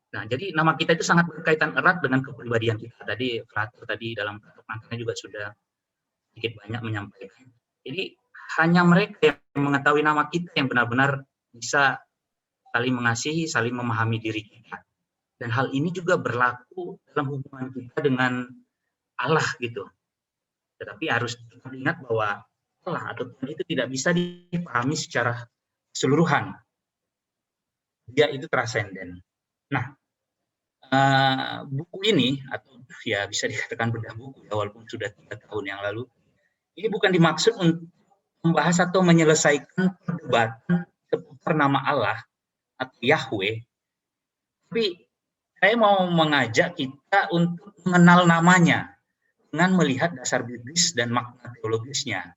Nah, jadi nama kita itu sangat berkaitan erat dengan kepribadian kita. Tadi Frater tadi dalam pengantarnya juga sudah sedikit banyak menyampaikan. Jadi hanya mereka yang mengetahui nama kita yang benar-benar bisa saling mengasihi, saling memahami diri kita. Dan hal ini juga berlaku dalam hubungan kita dengan Allah gitu. Tetapi harus diingat bahwa Allah atau Tuhan itu tidak bisa dipahami secara keseluruhan. Dia itu transenden. Nah, buku ini atau ya bisa dikatakan bedah buku ya, walaupun sudah 3 tahun yang lalu, ini bukan dimaksud untuk membahas atau menyelesaikan perdebatan seputar nama Allah atau Yahweh, tapi saya mau mengajak kita untuk mengenal namanya dengan melihat dasar biblis dan makna teologisnya.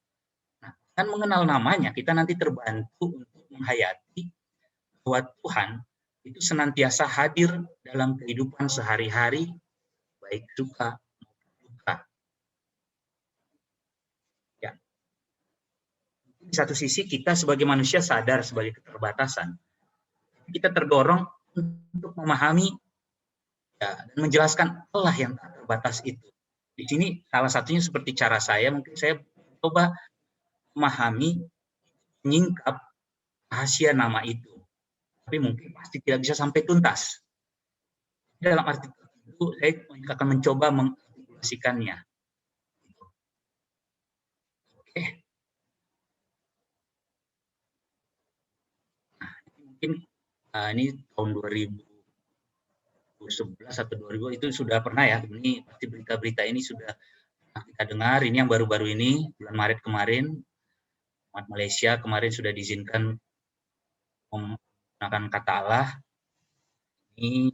Nah, dengan mengenal namanya, kita nanti terbantu untuk menghayati bahwa Tuhan itu senantiasa hadir dalam kehidupan sehari-hari, baik suka maupun duka. Ya. Di satu sisi kita sebagai manusia sadar sebagai keterbatasan, kita terdorong untuk memahami ya, dan menjelaskan Allah yang tak terbatas itu. Di sini salah satunya seperti cara saya, mungkin saya coba memahami, menyingkap rahasia nama itu. Tapi mungkin pasti tidak bisa sampai tuntas. Dalam arti itu, saya akan mencoba mengartikulasikannya. Oke. Nah, mungkin ini tahun 2011 atau 2000 itu sudah pernah ya. Ini pasti berita-berita ini sudah kita dengar. Ini yang baru-baru ini, bulan Maret kemarin, umat Malaysia kemarin sudah diizinkan menggunakan kata Allah. Ini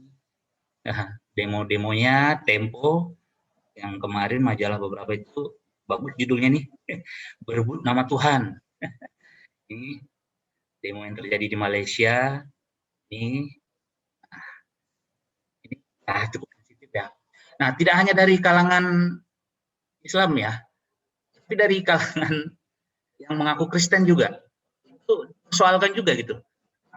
demo-demonya Tempo yang kemarin majalah beberapa itu bagus judulnya nih, berebut nama Tuhan. Ini demo yang terjadi di Malaysia. Ini cukup sensitif ya. Nah, tidak hanya dari kalangan Islam ya, tapi dari kalangan yang mengaku Kristen juga. Itu persoalkan juga gitu.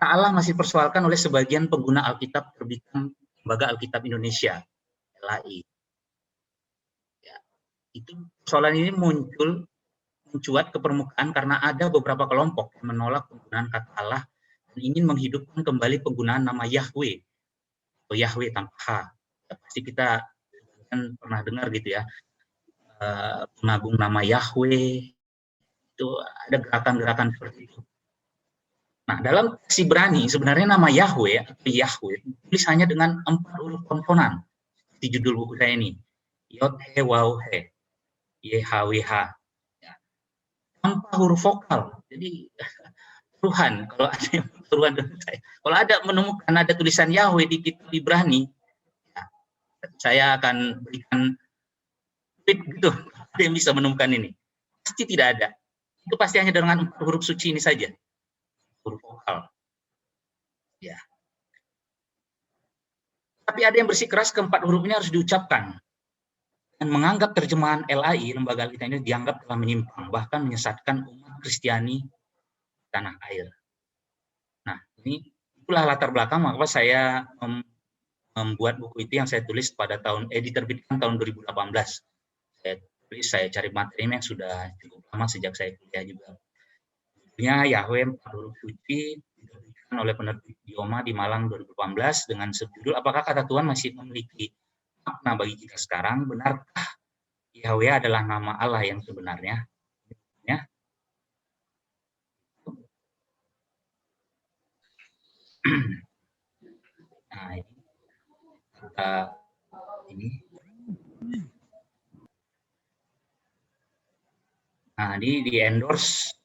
Allah masih persoalkan oleh sebagian pengguna Alkitab terbitan Lembaga Alkitab Indonesia, LAI. Ya, itu persoalan ini mencuat ke permukaan karena ada beberapa kelompok yang menolak penggunaan kata Allah dan ingin menghidupkan kembali penggunaan nama Yahweh atau Yahweh tanpa H. Ya, pasti kita kan pernah dengar gitu ya, pengagung nama Yahweh, itu ada gerakan-gerakan seperti itu. Nah, dalam teks Ibrani sebenarnya nama Yahweh atau Yahweh ditulis hanya dengan 4 huruf konsonan di judul buku saya ini. Yod He Waw He, YHWH. Ya. Tanpa huruf vokal. Jadi Tuhan, kalau ada yang Tuhan, kalau ada menemukan ada tulisan Yahweh di kitab Ibrani, ya, saya akan berikan tweet gitu. Ada yang bisa menemukan ini? Pasti tidak ada. Itu pasti hanya dengan 4 huruf suci ini saja. Huruf vokal. Ya. Tapi ada yang bersikeras keempat huruf ini harus diucapkan. Dan menganggap terjemahan LAI, Lembaga Alkitab ini dianggap telah menyimpang, bahkan menyesatkan umat Kristiani tanah air. Nah, ini itulah latar belakang mengapa saya membuat buku itu yang saya tulis pada diterbitkan tahun 2018. Saya cari materi yang sudah cukup lama sejak saya kuliah juga. Judulnya Yahweh 4 huruf suci, diterbitkan oleh penerbit Dioma di Malang 2018 dengan subjudul Apakah kata Tuhan masih memiliki makna bagi kita sekarang? Benarkah Yahweh adalah nama Allah yang sebenarnya? Ya. Nah, ini. Nah, ini di-endorse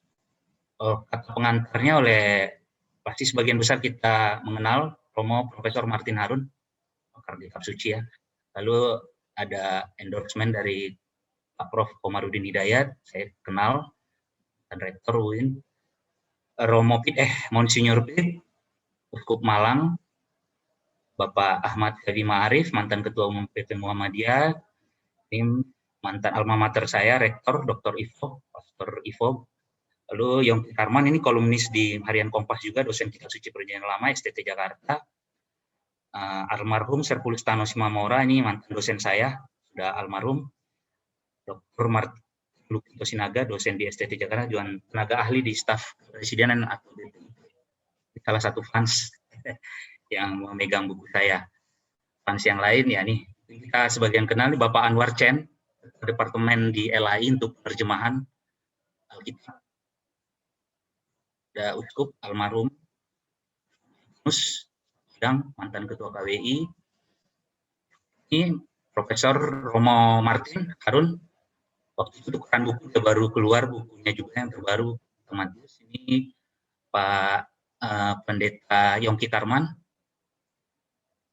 kata pengantarnya oleh pasti sebagian besar kita mengenal Romo Profesor Martin Harun, pakar kitab suci ya. Lalu ada endorsement dari Pak Prof. Komarudin Hidayat, saya kenal, dan Rektor UIN, Romo Monsinyur Pit, Uskup Malang, Bapak Ahmad Hadi Ma'arif, mantan Ketua Umum PP Muhammadiyah, tim mantan alma mater saya, Rektor Dr. Ivo, Pastor Ivo, lalu Yongki Karman, ini kolumnis di Harian Kompas juga, dosen kitab suci Perjanjian Lama, STT Jakarta, almarhum Serpulus Tano Simamora, ini mantan dosen saya, sudah almarhum, Dr. Martin Lukinto Sinaga, dosen di STT Jakarta, juga tenaga ahli di staf kepresidenan atau salah satu fans yang memegang buku saya. Fans yang lain ya nih, kita sebagian kenal nih Bapak Anwar Chen, departemen di LAI untuk terjemahan Alkitab. Ada Uskup almarhum Mus Bidang, mantan ketua KWI. Ini Profesor Romo Martin Harun, waktu itu tukeran buku udah baru keluar, bukunya juga yang terbaru. Matius ini Pak Pendeta Yongki Tarman.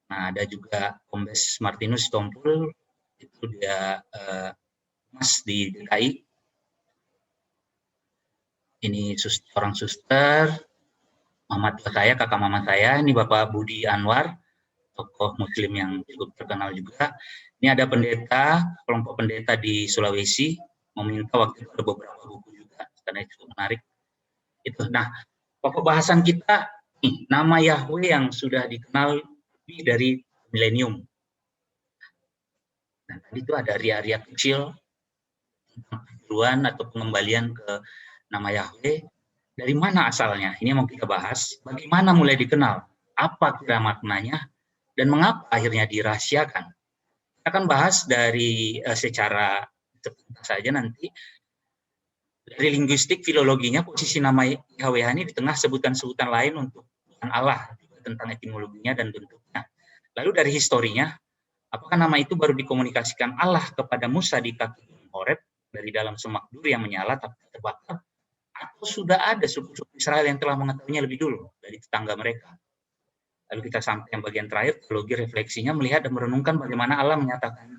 Nah, ada juga Kombes Martinus Tompul, itu dia Mas di DKI. Ini orang suster, mama saya, kakak mama saya, ini Bapak Budi Anwar, tokoh muslim yang cukup terkenal juga. Ini ada pendeta, kelompok pendeta di Sulawesi, meminta waktu itu ada beberapa buku juga, karena itu cukup menarik. Itu. Nah, pokok bahasan kita, nih, nama Yahweh yang sudah dikenal lebih dari milenium. Nah, tadi itu ada ria-ria kecil, tujuan atau pengembalian ke nama Yahweh. Dari mana asalnya? Ini mau kita bahas. Bagaimana mulai dikenal? Apa kira maknanya? Dan mengapa akhirnya dirahasiakan? Kita akan bahas dari secara cepat saja nanti. Dari linguistik, filologinya, posisi nama Yahweh ini di tengah sebutan-sebutan lain untuk Allah, tentang etimologinya dan bentuknya. Lalu dari historinya, apakah nama itu baru dikomunikasikan Allah kepada Musa di kaki Gunung Horeb dari dalam semak duri yang menyala tapi terbakar, atau sudah ada suku-suku Israel yang telah mengetahuinya lebih dulu dari tetangga mereka? Lalu kita sampai yang bagian terakhir, teologi refleksinya, melihat dan merenungkan bagaimana Allah menyatakan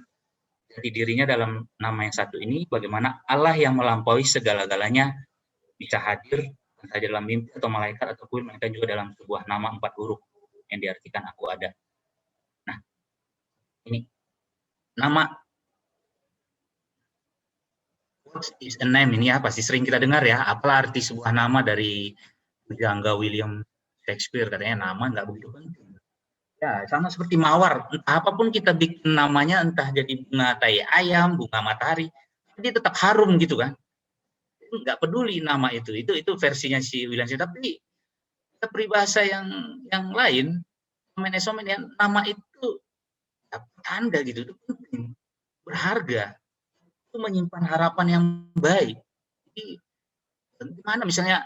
jadi dirinya dalam nama yang satu ini, bagaimana Allah yang melampaui segala-galanya bisa hadir, entah dalam mimpi atau malaikat ataupun mereka juga dalam sebuah nama 4 huruf yang diartikan aku ada. Nah, ini nama what is a name ini ya, pasti sering kita dengar ya, apa arti sebuah nama dari Pujangga William Shakespeare, katanya nama nggak begitu penting. Ya, sama seperti mawar, entah apapun kita bikin namanya, entah jadi bunga tai ayam, bunga matahari, dia tetap harum gitu kan. Nggak peduli nama itu versinya si William Shakespeare, tapi kita peribahasa yang lain, somen yang nama itu tanda gitu, itu penting, berharga, itu menyimpan harapan yang baik. Jadi, gimana misalnya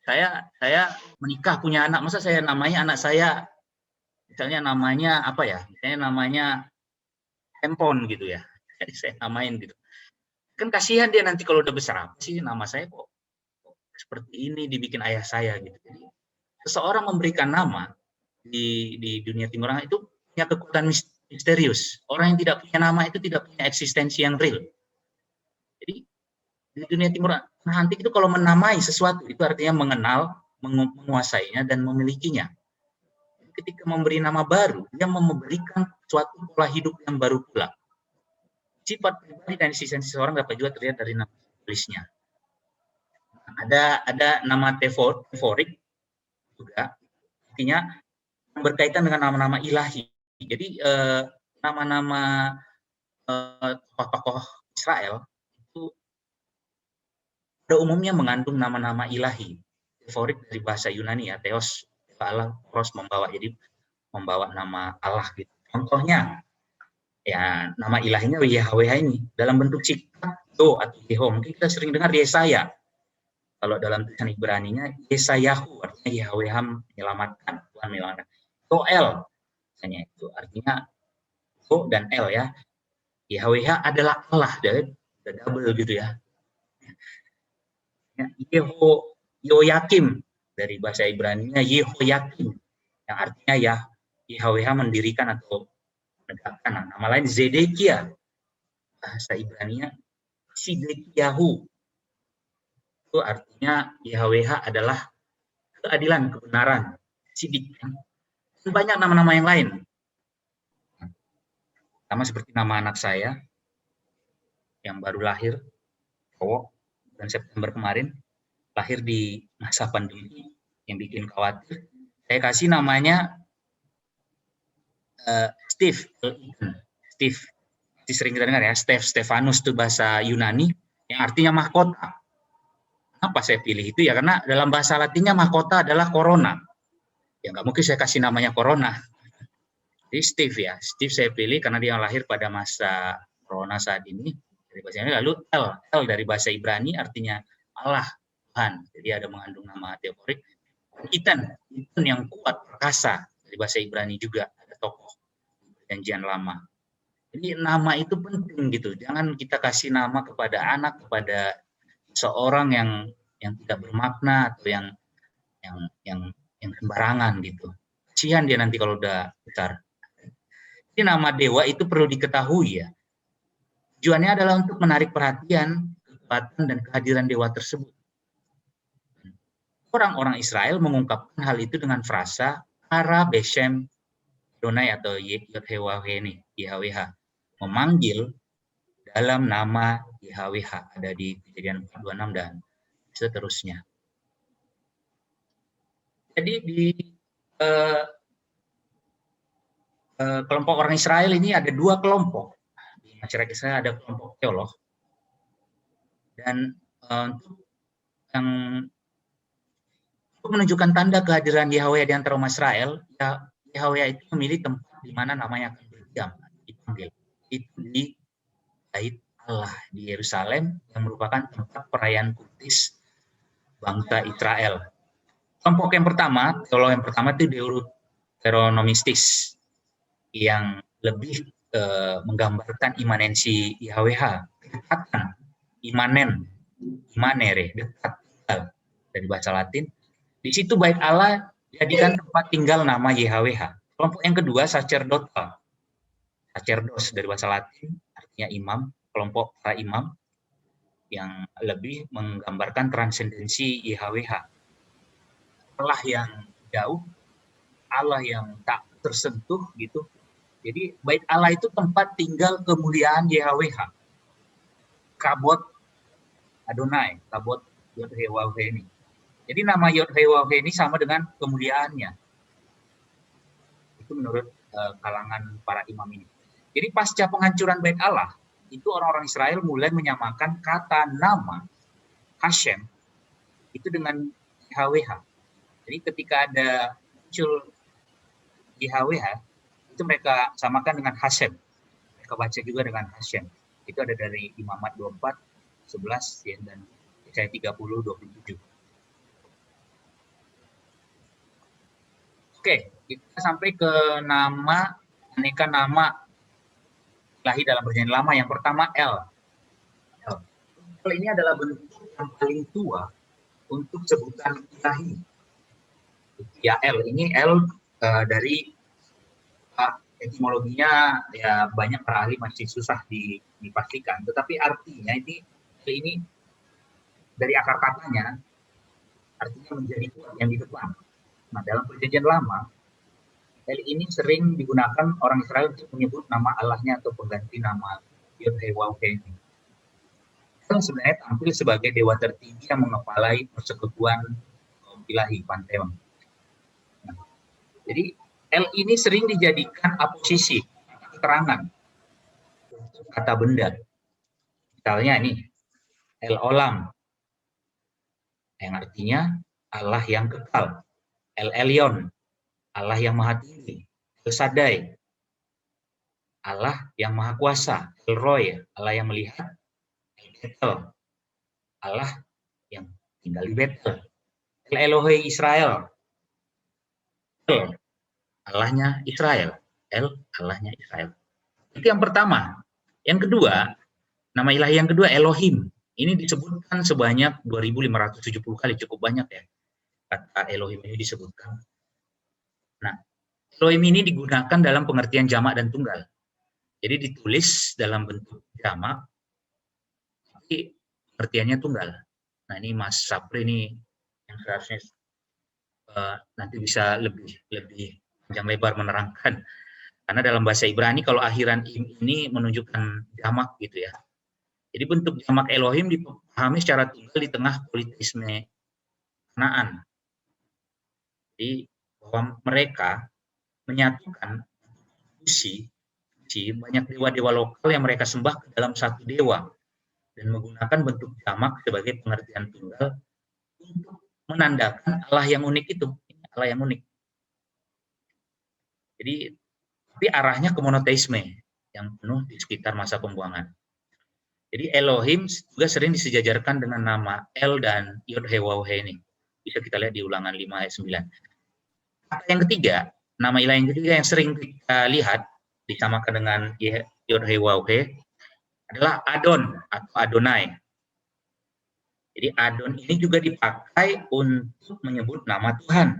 saya menikah punya anak, masa saya namanya anak saya misalnya namanya apa ya? Misalnya namanya handphone gitu ya. Jadi saya namain gitu. Kan kasihan dia nanti kalau udah besar, apa sih nama saya kok seperti ini dibikin ayah saya gitu. Jadi seseorang memberikan nama di dunia Timur Tengah itu punya kekuatan misterius. Orang yang tidak punya nama itu tidak punya eksistensi yang real. Jadi di dunia Timur Tengah antik itu kalau menamai sesuatu itu artinya mengenal, menguasainya dan memilikinya. Ketika memberi nama baru, dia memberikan suatu pola hidup yang baru pula. Sifat pribadi dan eksistensi seseorang dapat juga terlihat dari nama tulisnya. Ada nama teforik juga, artinya berkaitan dengan nama-nama ilahi. Jadi nama-nama tokoh-tokoh Israel itu pada umumnya mengandung nama-nama ilahi. Teforik dari bahasa Yunani ya, Theos, Allah, Pros membawa, jadi membawa nama Allah gitu. Contohnya ya nama ilahinya Yahweh ini dalam bentuk sikap Do atau Yeho. Mungkin kita sering dengar Yesaya. Kalau dalam tulisan Ibraninya Yesayahu, artinya Yahweh menyelamatkan, Tuhan menyelamatkan. Yoel misalnya itu artinya Do dan El ya. Yahweh adalah Allah, dari double gitu ya. Yehoyakim dari bahasa Ibraninya Yehoyakim yang artinya ya Yahweh mendirikan atau menegakkan. Nama lain Zedekia, bahasa Ibraninya Sidekiyahu, itu artinya Yahweh adalah keadilan, kebenaran, Sidik. Dan banyak nama-nama yang lain. Sama seperti nama anak saya yang baru lahir, cowok, bulan September kemarin, lahir di masa pandemi yang bikin khawatir. Saya kasih namanya Steve, Steve, sering kita dengar ya, Stephanus itu bahasa Yunani yang artinya mahkota. Kenapa saya pilih itu ya? Karena dalam bahasa Latinnya mahkota adalah corona. Ya nggak mungkin saya kasih namanya corona. Jadi Steve ya, Steve saya pilih karena dia lahir pada masa corona saat ini. Dari bahasa ini lalu L dari bahasa Ibrani artinya Allah, Tuhan. Jadi ada mengandung nama teoforik. Ethan yang kuat, perkasa dari bahasa Ibrani juga ada tokoh Perjanjian Lama. Jadi nama itu penting gitu. Jangan kita kasih nama kepada anak, kepada seorang yang tidak bermakna atau yang sembarangan gitu. Kasihan dia nanti kalau udah besar. Jadi nama dewa itu perlu diketahui ya. Tujuannya adalah untuk menarik perhatian, kekuatan dan kehadiran dewa tersebut. Orang-orang Israel mengungkapkan hal itu dengan frasa Ara Beshem Adonai atau YHWH, memanggil dalam nama YHWH, ada di Kejadian 4:26 dan seterusnya. Jadi di kelompok orang Israel ini ada dua kelompok. Di masyarakat Israel ada kelompok teolog dan untuk menunjukkan tanda kehadiran Yahweh di antara umat Israel, Yahweh itu memilih tempat di mana namanya akan berdiam, dipanggil. Itu di Bait Allah di Yerusalem yang merupakan tempat perayaan kudus bangsa Israel. Kelompok yang pertama, teolog yang pertama itu Deuteronomistis yang lebih menggambarkan imanensi YHWH, kedekatan, imanere, dekat dari bahasa Latin. Di situ Bait Allah dijadikan tempat tinggal nama YHWH. Kelompok yang kedua, sacerdotal. Sacerdos dari bahasa Latin, artinya imam, kelompok para imam yang lebih menggambarkan transendensi YHWH. Allah yang jauh, Allah yang tak tersentuh gitu. Jadi Bait Allah itu tempat tinggal kemuliaan YHWH. Kabot Adonai, kabot YHWH ini. Jadi nama YHWH ini sama dengan kemuliaannya. Itu menurut kalangan para imam ini. Jadi pasca penghancuran Bait Allah, itu orang-orang Israel mulai menyamakan kata nama Hashem itu dengan YHWH. Jadi ketika ada muncul YHWH, itu mereka samakan dengan Hashem. Mereka baca juga dengan Hashem. Itu ada dari Imamat 24, 11 ya, dan Yesaya 30, 27. Oke, kita sampai ke nama, aneka nama Ilahi dalam Perjanjian Lama. Yang pertama L. L ini adalah bentuk yang paling tua untuk sebutan Ilahi. Ya L, ini L dari etimologinya ya banyak para ahli masih susah dipastikan, tetapi artinya ini dari akar katanya artinya menjadi kuat yang di depan. Nah, dalam Perjanjian Lama, L ini sering digunakan orang Israel untuk menyebut nama Allahnya atau pengganti nama YHWH. L sebenarnya tampil sebagai dewa tertinggi yang mengepalai persekutuan kaum ilahi, pantheon. Nah, jadi L ini sering dijadikan aposisi, keterangan untuk kata benda. Misalnya ini, El Olam, yang artinya Allah yang kekal. El Elyon, Allah yang maha tinggi. El Shaddai, Allah yang maha kuasa. El Roy, Allah yang melihat. El Betel, Allah yang tinggal di Betel. El Elohe Israel, El, Allahnya Israel. El, Allahnya Israel. Itu yang pertama. Yang kedua, nama ilahi yang kedua Elohim. Ini disebutkan sebanyak 2.570 kali, cukup banyak ya. Kata Elohim ini disebutkan. Nah, Elohim ini digunakan dalam pengertian jamak dan tunggal. Jadi ditulis dalam bentuk jamak, tapi pengertiannya tunggal. Nah, ini Mas Sapri ini yang seharusnya nanti bisa lebih panjang lebar menerangkan. Karena dalam bahasa Ibrani kalau akhiran ini menunjukkan jamak gitu ya. Jadi bentuk jamak Elohim dipahami secara tunggal di tengah politisme Kanaan. Jadi bahwa mereka menyatukan banyak dewa-dewa lokal yang mereka sembah ke dalam satu dewa dan menggunakan bentuk jamak sebagai pengertian tunggal untuk menandakan Allah yang unik itu, Allah yang unik. Jadi, tapi arahnya ke monoteisme yang penuh di sekitar masa pembuangan. Jadi Elohim juga sering disejajarkan dengan nama El dan Yod-Heh-Waw-He ini. Bisa kita lihat di Ulangan 5 ayat 9. Kata yang ketiga, nama ilah yang ketiga yang sering kita lihat disamakan dengan Yod-Heh-Waw-He adalah Adon atau Adonai. Jadi Adon ini juga dipakai untuk menyebut nama Tuhan.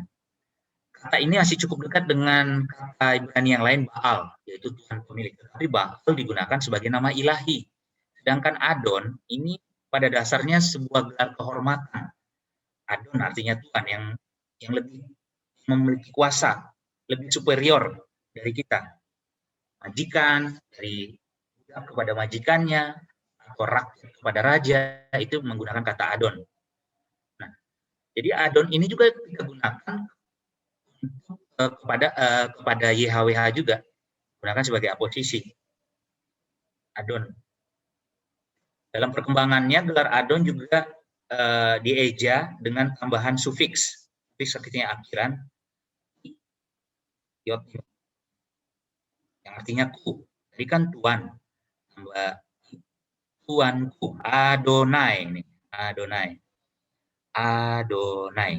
Kata ini masih cukup dekat dengan kata Ibrani yang lain Baal, yaitu Tuhan pemilik. Tapi Baal digunakan sebagai nama ilahi. Sedangkan Adon ini pada dasarnya sebuah gelar kehormatan. Adon artinya Tuhan yang lebih memiliki kuasa, lebih superior dari kita. Majikan, dari budak kepada majikannya, atau rakyat kepada raja, itu menggunakan kata Adon. Nah, jadi Adon ini juga kita gunakan kepada YHWH juga, gunakan sebagai aposisi. Adon. Dalam perkembangannya, gelar Adon juga dieja dengan tambahan sufiks. Sufiks artinya akhiran, yod, yang artinya ku. Jadi kan Tuan, tambah Tuanku, Adonai. Ini, Adonai. Adonai.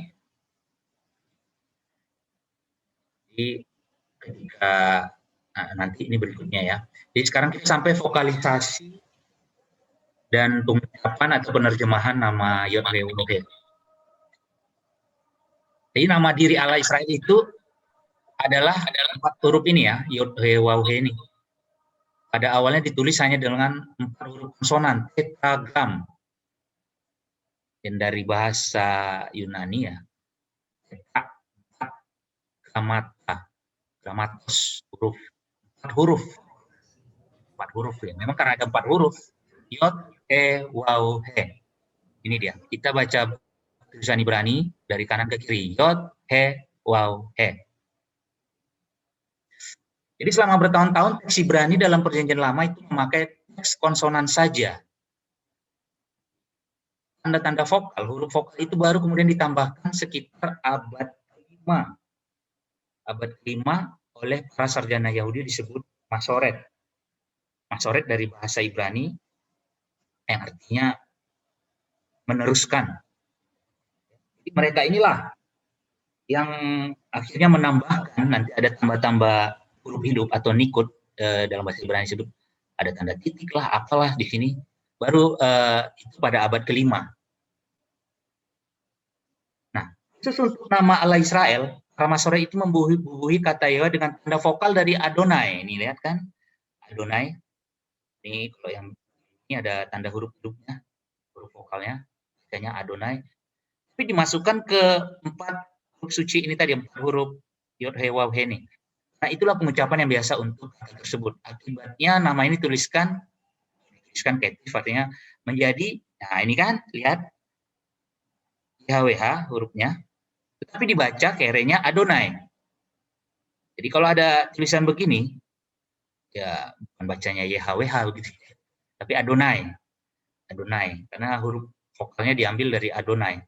Jadi ketika nanti ini berikutnya ya. Jadi sekarang kita sampai vokalisasi dan pengucapan atau penerjemahan nama Yod-Heh-Waw-He. Jadi nama diri Allah Israel itu adalah 4 huruf ini ya, Yod-Heh-Waw-He ini. Pada awalnya ditulis hanya dengan 4 huruf konsonan, tetragram. Dan dari bahasa Yunani ya, gramatos, huruf, 4 huruf. 4 huruf ya. Memang karena ada 4 huruf, Yod-Heh-Waw-He. Ini dia. Kita baca tulisan Ibrani dari kanan ke kiri. Yod-Heh-Waw-He. Jadi selama bertahun-tahun teks Ibrani dalam Perjanjian Lama itu memakai teks konsonan saja. Tanda-tanda vokal, huruf vokal itu baru kemudian ditambahkan sekitar abad ke-5. Abad ke-5 oleh para sarjana Yahudi disebut Masoret. Masoret dari bahasa Ibrani yang artinya meneruskan. Jadi mereka inilah yang akhirnya menambahkan, nanti ada tambah-tambah huruf hidup atau nikut dalam bahasa Ibrani disebut ada tanda titik lah, apalah di sini. Baru itu pada abad ke-5. Nah, khusus untuk nama Allah Israel, para Masoret itu membubuhi kata Yahweh dengan tanda vokal dari Adonai. Ini lihat kan, Adonai. Ini kalau yang ini ada tanda huruf hidupnya, huruf vokalnya, katanya Adonai. Tapi dimasukkan ke 4 huruf suci ini tadi, 4 huruf Yod-Heh-Waw-He ini. Nah, itulah pengucapan yang biasa untuk kata tersebut. Akibatnya nama ini tuliskan ketif, artinya menjadi, nah ini kan, lihat, YHWH hurufnya, tetapi dibaca kerenya Adonai. Jadi kalau ada tulisan begini, ya bukan bacanya YHWH begitu, tapi Adonai. Adonai, karena huruf vokalnya diambil dari Adonai.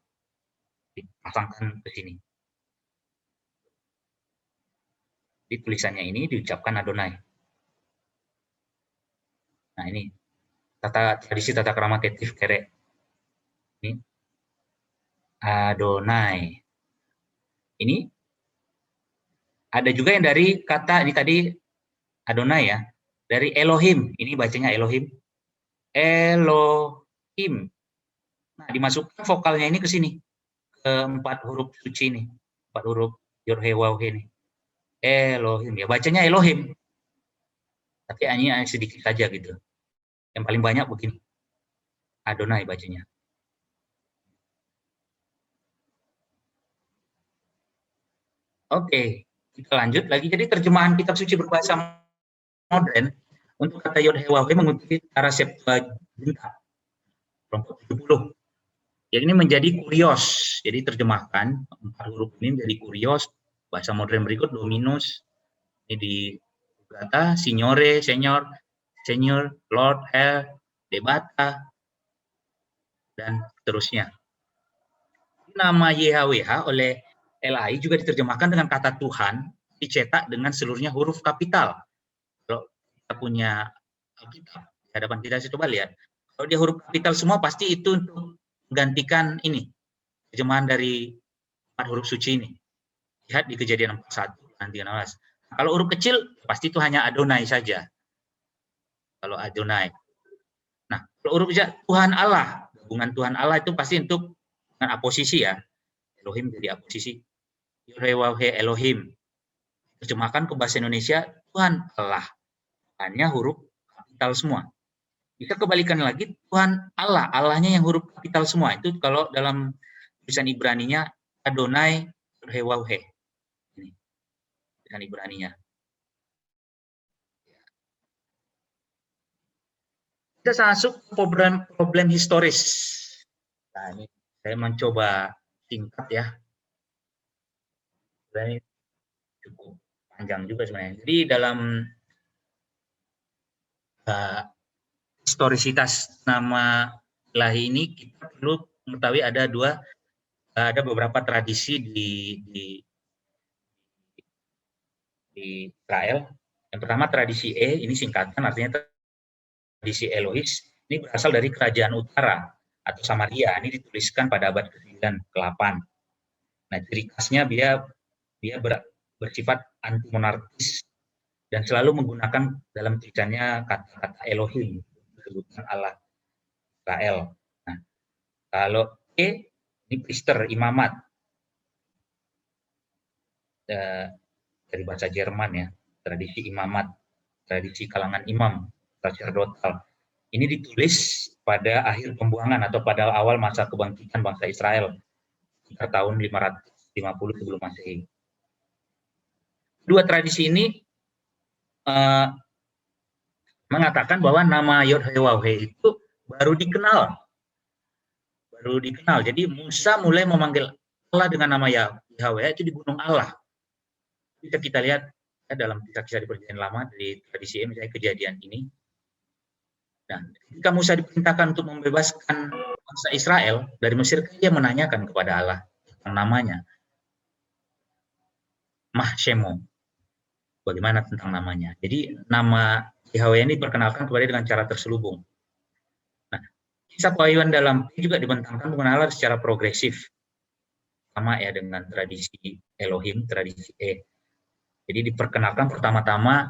Dipasangkan ke sini. Di tulisannya ini diucapkan Adonai. Nah ini tradisi tata krama ketif kere. Ini Adonai. Ini ada juga yang dari kata ini tadi Adonai ya, dari Elohim. Ini bacanya Elohim. Elohim. Nah, dimasukkan vokalnya ini ke sini. Ke 4 huruf suci ini. 4 huruf Yod-Heh-Waw-He ini. Elohim. Ya, bacanya Elohim. Tapi hanya sedikit saja gitu. Yang paling banyak begini. Adonai bacanya. Oke, kita lanjut lagi. Jadi terjemahan kitab suci berbahasa modern untuk kata Yod-Heh-Waw-He mengikuti cara Septuaginta kelompok 70. Jadi ini menjadi kurios. Jadi terjemahkan 4 huruf ini menjadi kurios. Bahasa modern berikut Dominus ini Gata, Signore, Senior, Senior, Lord, Herr, Debata, dan seterusnya. Nama YHWH oleh LAI juga diterjemahkan dengan kata Tuhan, dicetak dengan seluruhnya huruf kapital. Kalau kita punya Alkitab di hadapan kita, coba lihat. Kalau dia huruf kapital semua, pasti itu untuk menggantikan ini, terjemahan dari 4 huruf suci ini. Lihat di Kejadian 41 dan 13. Kalau huruf kecil, pasti itu hanya Adonai saja. Kalau Adonai. Nah, kalau huruf besar, Tuhan Allah. Gabungan Tuhan Allah itu pasti untuk dengan aposisi ya. Elohim jadi aposisi. Yahweh Elohim. Terjemahkan ke bahasa Indonesia, Tuhan Allah. Hanya huruf kapital semua. Bisa kebalikan lagi, Tuhan Allah. Allahnya yang huruf kapital semua. Itu kalau dalam tulisan Ibraninya, Adonai Yahweh. Ini tulisan Ibraninya. Kita masuk ke problem historis. Nah, ini saya mencoba singkat ya. Ini cukup panjang juga sebenarnya. Jadi dalam historisitas nama Ilahi ini kita perlu mengetahui ada beberapa tradisi di Israel. Yang pertama tradisi ini singkatan artinya tradisi Elohis. Ini berasal dari kerajaan utara atau Samaria. Ini dituliskan pada abad ke-9 ke-8. Nah, ciri khasnya dia bersifat anti monarkis dan selalu menggunakan dalam tulisannya kata-kata Elohim, disebutkan Allah Israel. Nah, kalau ini priester, imamat, dari bahasa Jerman ya, tradisi imamat, tradisi kalangan imam, sacerdotal. Ini ditulis pada akhir pembuangan atau pada awal masa kebangkitan bangsa Israel, sekitar tahun 550 sebelum Masehi. Dua tradisi ini mengatakan bahwa nama Yod-Heh-Waw-He itu baru dikenal. Jadi Musa mulai memanggil Allah dengan nama Yahweh itu di Gunung Allah. Bisa kita lihat ya, dalam kisah-kisah di Perjanjian Lama dari tradisi misalnya kejadian ini. Nah, ketika Musa diperintahkan untuk membebaskan bangsa Israel dari Mesir, dia menanyakan kepada Allah tentang namanya. Mahshemo. Bagaimana tentang namanya. Jadi nama Yahweh ini diperkenalkan kepada dengan cara terselubung. Nah, kisah pewahyuan dalam juga dibentangkan mengenal Allah secara progresif. Sama ya dengan tradisi Elohim, tradisi Jadi diperkenalkan pertama-tama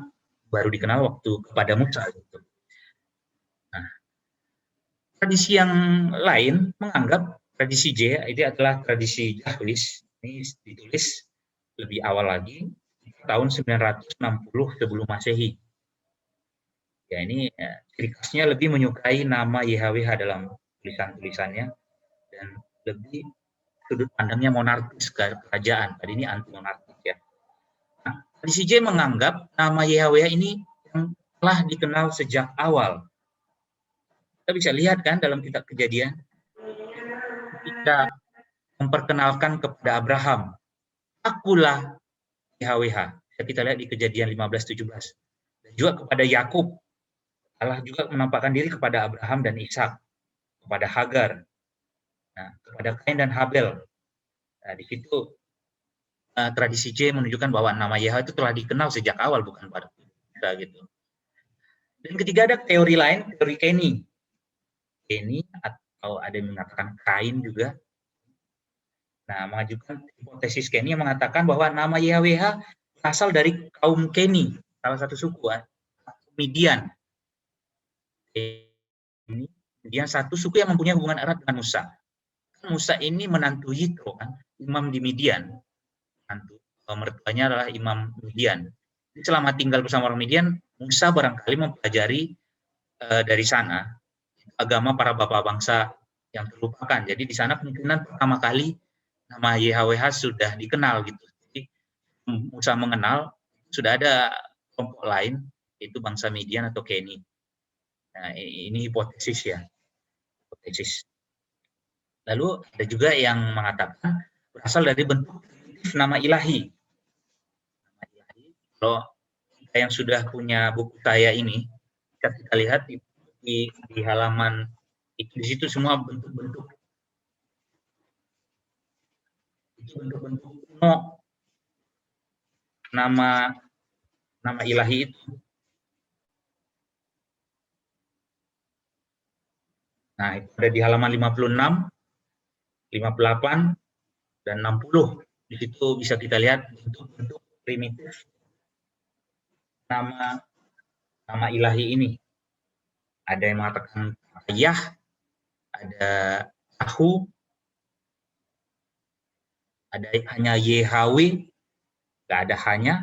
baru dikenal waktu kepada Musa. Gitu. Nah, tradisi yang lain menganggap tradisi J itu adalah tradisi Jahwis. Ini ditulis lebih awal lagi, tahun 960 sebelum Masehi. Ya ini ciri khasnya lebih menyukai nama YHWH dalam tulisan-tulisannya dan lebih sudut pandangnya monarkis kerajaan. Tadi ini anti monarkis ya. Nah, tradisi J menganggap nama YHWH ini yang telah dikenal sejak awal. Kita bisa lihat kan dalam kitab Kejadian, ketika memperkenalkan kepada Abraham, akulah YHWH. Kita lihat di Kejadian 15:17. Dan juga kepada Yakub, Allah juga menampakkan diri kepada Abraham dan Ishak, kepada Hagar, nah, kepada Kain dan Habel. Nah, di situ tradisi J menunjukkan bahwa nama Yahweh itu telah dikenal sejak awal, bukan pada kita gitu. Dan ketiga ada teori lain, teori Kenny. Kenny atau ada yang mengatakan Kain juga. Nah, mengajukan hipotesis Kenny yang mengatakan bahwa nama YHWH berasal dari kaum Kenny, salah satu suku, Midian. Midian satu suku yang mempunyai hubungan erat dengan Musa. Musa ini menantu Yitro, kan, imam di Midian. Menantu mertuanya adalah imam Midian. Selama tinggal bersama orang Midian, Musa barangkali mempelajari dari sana agama para bapak bangsa yang terlupakan. Jadi di sana kemungkinan pertama kali nama YHWH sudah dikenal gitu. Jadi Musa mengenal sudah ada kelompok lain yaitu bangsa Midian atau Kenny. Nah, ini hipotesis ya. Hipotesis. Lalu ada juga yang mengatakan berasal dari bentuk nama ilahi. Nama ilahi. Kalau kita yang sudah punya buku saya ini, kita lihat di halaman itu, di situ semua bentuk-bentuk kuno nama ilahi itu. Nah, itu ada di halaman 56, 58, dan 60. Di situ bisa kita lihat bentuk-bentuk primitif nama ilahi ini. Ada yang mengatakan Yah, ada Yahu, ada hanya YHW, nggak ada hanya.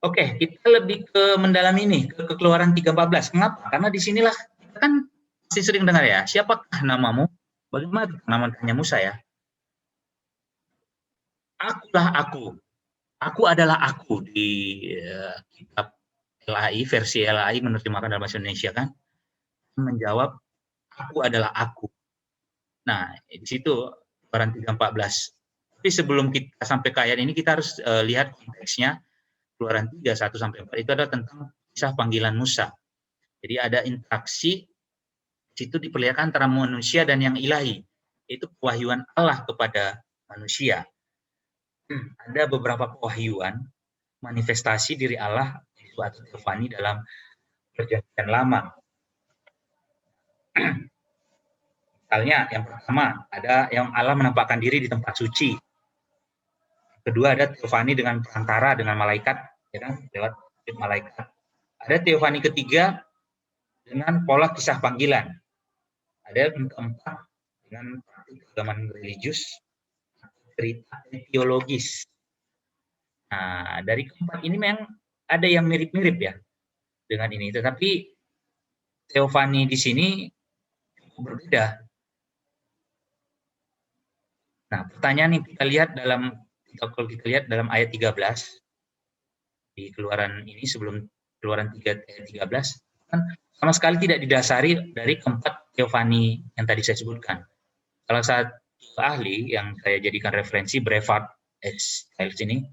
Oke, kita lebih ke mendalam ini, ke Keluaran 3:14. Mengapa? Karena disinilah kita kan masih sering dengar ya, siapakah namamu? Bagaimana namanya Musa ya? Akulah aku. Aku adalah aku di kitab LAI, versi LAI menerjemahkan dalam bahasa Indonesia kan, menjawab aku adalah aku. Nah, di situ Keluaran 3:14. Tapi sebelum kita sampai ke ayat ini, kita harus lihat konteksnya. Keluaran 3:1-4 itu adalah tentang kisah panggilan Musa. Jadi ada interaksi di situ diperlihatkan antara manusia dan yang ilahi, yaitu pewahyuan Allah kepada manusia. Ada beberapa pewahyuan manifestasi diri Allah atau teofani dalam Perjanjian Lama. Misalnya yang pertama ada yang Allah menampakkan diri di tempat suci. Kedua ada teofani dengan perantara dengan malaikat, ya kan, lewat malaikat. Ada teofani ketiga dengan pola kisah panggilan. Ada yang keempat dengan keagamaan religius, cerita teologis. Nah, dari keempat ini memang ada yang mirip-mirip ya dengan ini, tetapi teofani di sini berbeda. Nah, pertanyaan yang kita lihat kalau kita lihat dalam ayat 13 di Keluaran ini, sebelum Keluaran 3 ayat 13 kan sama sekali tidak didasari dari keempat teofani yang tadi saya sebutkan. Salah satu ahli yang saya jadikan referensi, Brevard Stiles ini,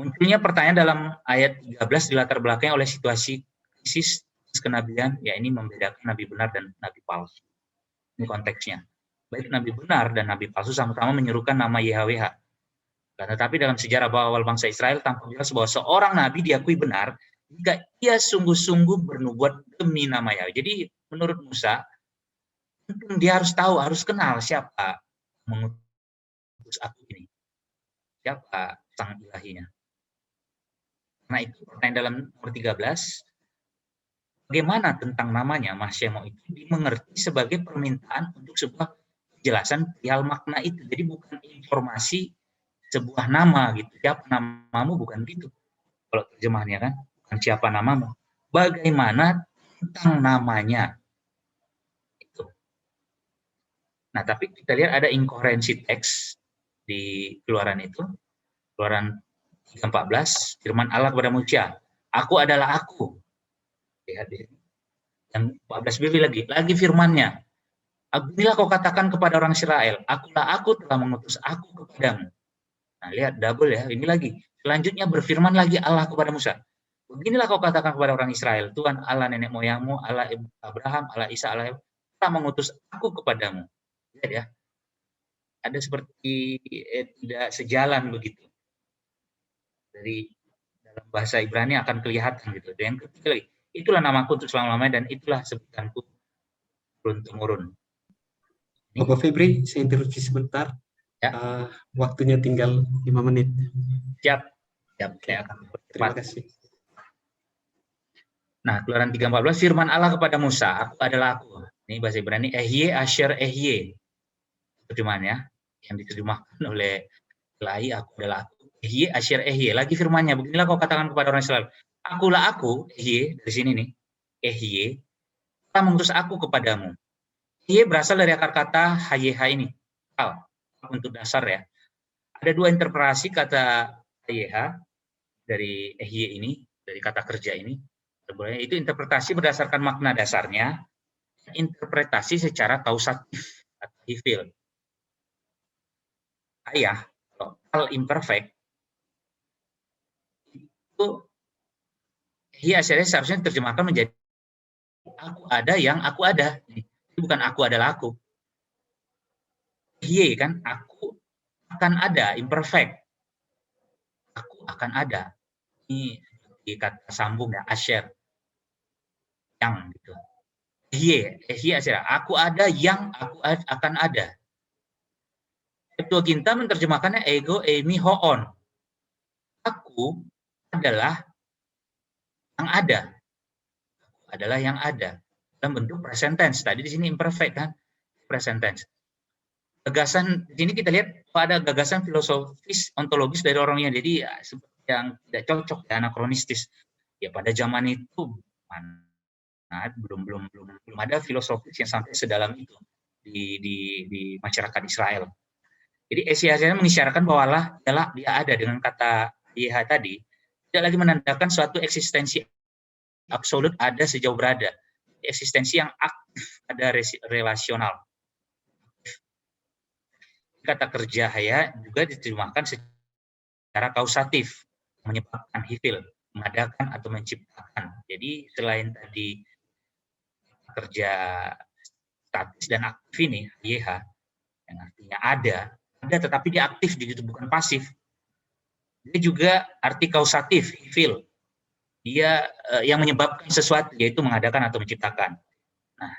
munculnya pertanyaan dalam ayat 13 dilatar belakangi oleh situasi krisis kenabian, yakni membedakan nabi benar dan nabi palsu. Ini konteksnya. Baik nabi benar dan nabi palsu sama-sama menyerukan nama YHWH. Tetapi dalam sejarah awal bangsa Israel tampak jelas bahwa seorang nabi diakui benar jika ia sungguh-sungguh bernubuat demi nama Yahweh. Jadi menurut Musa, dia harus tahu, harus kenal siapa mengutus aku ini. Siapa sang ilahinya. Nah, itu pertanyaan dalam nomor 13. Bagaimana tentang namanya? Mas Syemo itu dimengerti sebagai permintaan untuk sebuah penjelasan perihal makna itu. Jadi bukan informasi sebuah nama gitu. Siapa namamu, bukan gitu. Kalau terjemahannya kan, bukan siapa namamu. Bagaimana tentang namanya. Itu. Nah, tapi kita lihat ada inkoherensi teks di Keluaran itu. Keluaran 3:14, firman Allah kepada Musa, aku adalah aku. Lihat ini. Yang 14b lagi firmannya. Apabila kau katakan kepada orang Israel, akulah aku telah mengutus aku kepadamu. Nah, lihat double ya, ini lagi. Selanjutnya berfirman lagi Allah kepada Musa. Beginilah kau katakan kepada orang Israel, Tuhan Allah nenek moyangmu, Allah Abraham, Allah Isa, Allah telah mengutus aku kepadamu. Lihat ya. Ada seperti tidak sejalan begitu. Dari dalam bahasa Ibrani akan kelihatan gitu. Yang ketiga lagi, itulah namaku untuk selama-lamanya dan itulah sebutanku turun-temurun. Bapak Febri, saya interupsi sebentar. Ya. Waktunya tinggal 5 menit. Siap. Saya akan terima kasih. Nah, Keluaran 3:14, firman Allah kepada Musa, aku adalah aku. Ini bahasa Ibrani, Ehye Asher Ehye. Terjemahannya, yang diterjemahkan oleh Lai, aku adalah aku. Ehye Asher Ehye. Lagi firmannya, beginilah kau katakan kepada orang Israel, akulah aku, Ehye, dari sini nih, Ehye, telah mengutus aku kepadamu. Ehye berasal dari akar kata Hayeha ini. Untuk dasar ya. Ada dua interpretasi kata Hayeha dari Ehye ini, dari kata kerja ini. Itu interpretasi berdasarkan makna dasarnya, interpretasi secara kausatif atau hifil. Ayah, kalau al imperfect, itu Ehyeh Asyariah seharusnya diterjemahkan menjadi aku ada yang aku ada. Ini bukan aku adalah aku. Ehyeh kan, aku akan ada, imperfect. Aku akan ada. Ini di kata sambung ya, asyer, yang gitu. Ehyeh Asyariah, aku ada yang aku akan ada. Septuaginta menerjemahkannya ego eimi hoon. Aku adalah yang ada. Aku adalah yang ada. Dalam bentuk present tense. Tadi di sini imperfect kan? Present tense. Gagasan di sini kita lihat ada gagasan filosofis ontologis dari orangnya. Jadi ya, seperti yang tidak cocok ya, anakronistis. Ya pada zaman itu belum ada filosofis yang sampai sedalam itu di masyarakat Israel. Jadi Ehyeh Asyariah mengisyaratkan bahwa Allah adalah dia ada dengan kata Ehyeh tadi, tidak lagi menandakan suatu eksistensi absolut ada sejauh berada. Eksistensi yang aktif, ada relasional. Kata kerja haya juga diterjemahkan secara kausatif, menyebabkan hifil, mengadakan atau menciptakan. Jadi selain tadi kerja statis dan aktif ini, YH, yang artinya ada tetapi dia aktif, gitu, bukan pasif. Dia juga arti kausatif, hifil. Dia yang menyebabkan sesuatu, yaitu mengadakan atau menciptakan. Nah,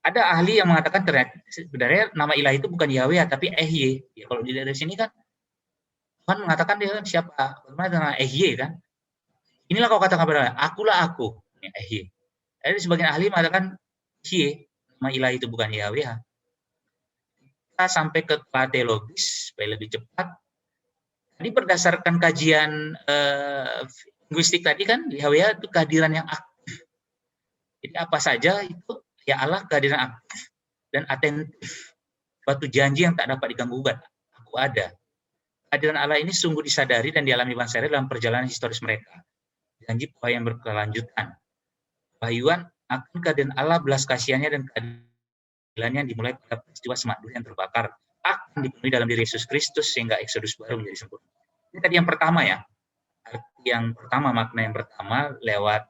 ada ahli yang mengatakan sebenarnya nama ilahi itu bukan Yahweh tapi Ehyeh. Ya, kalau dilihat dari sini kan Tuhan mengatakan dia kan siapa? Bagaimana dengan Ehyeh kan? Inilah kau katakan kepada akulah aku, Ehyeh. Jadi sebagian ahli mengatakan Ehyeh, nama ilahi itu bukan Yahweh. Kita sampai ke teologis supaya lebih cepat. Tadi berdasarkan kajian linguistik tadi kan Yahweh itu kehadiran yang aktif. Jadi apa saja itu ya Allah kehadiran aktif dan atentif. Suatu janji yang tak dapat diganggu-gugat. Aku ada. Kehadiran Allah ini sungguh disadari dan dialami bangsa Israel dalam perjalanan historis mereka. Janji bahwa yang berkelanjutan. Wahyuan akan kehadiran Allah, belas kasihannya dan keadilannya dimulai pada peristiwa semak duri yang terbakar akan dipenuhi dalam diri Yesus Kristus sehingga Exodus baru menjadi sempurna. Ini tadi yang pertama ya. Arti yang pertama, makna yang pertama lewat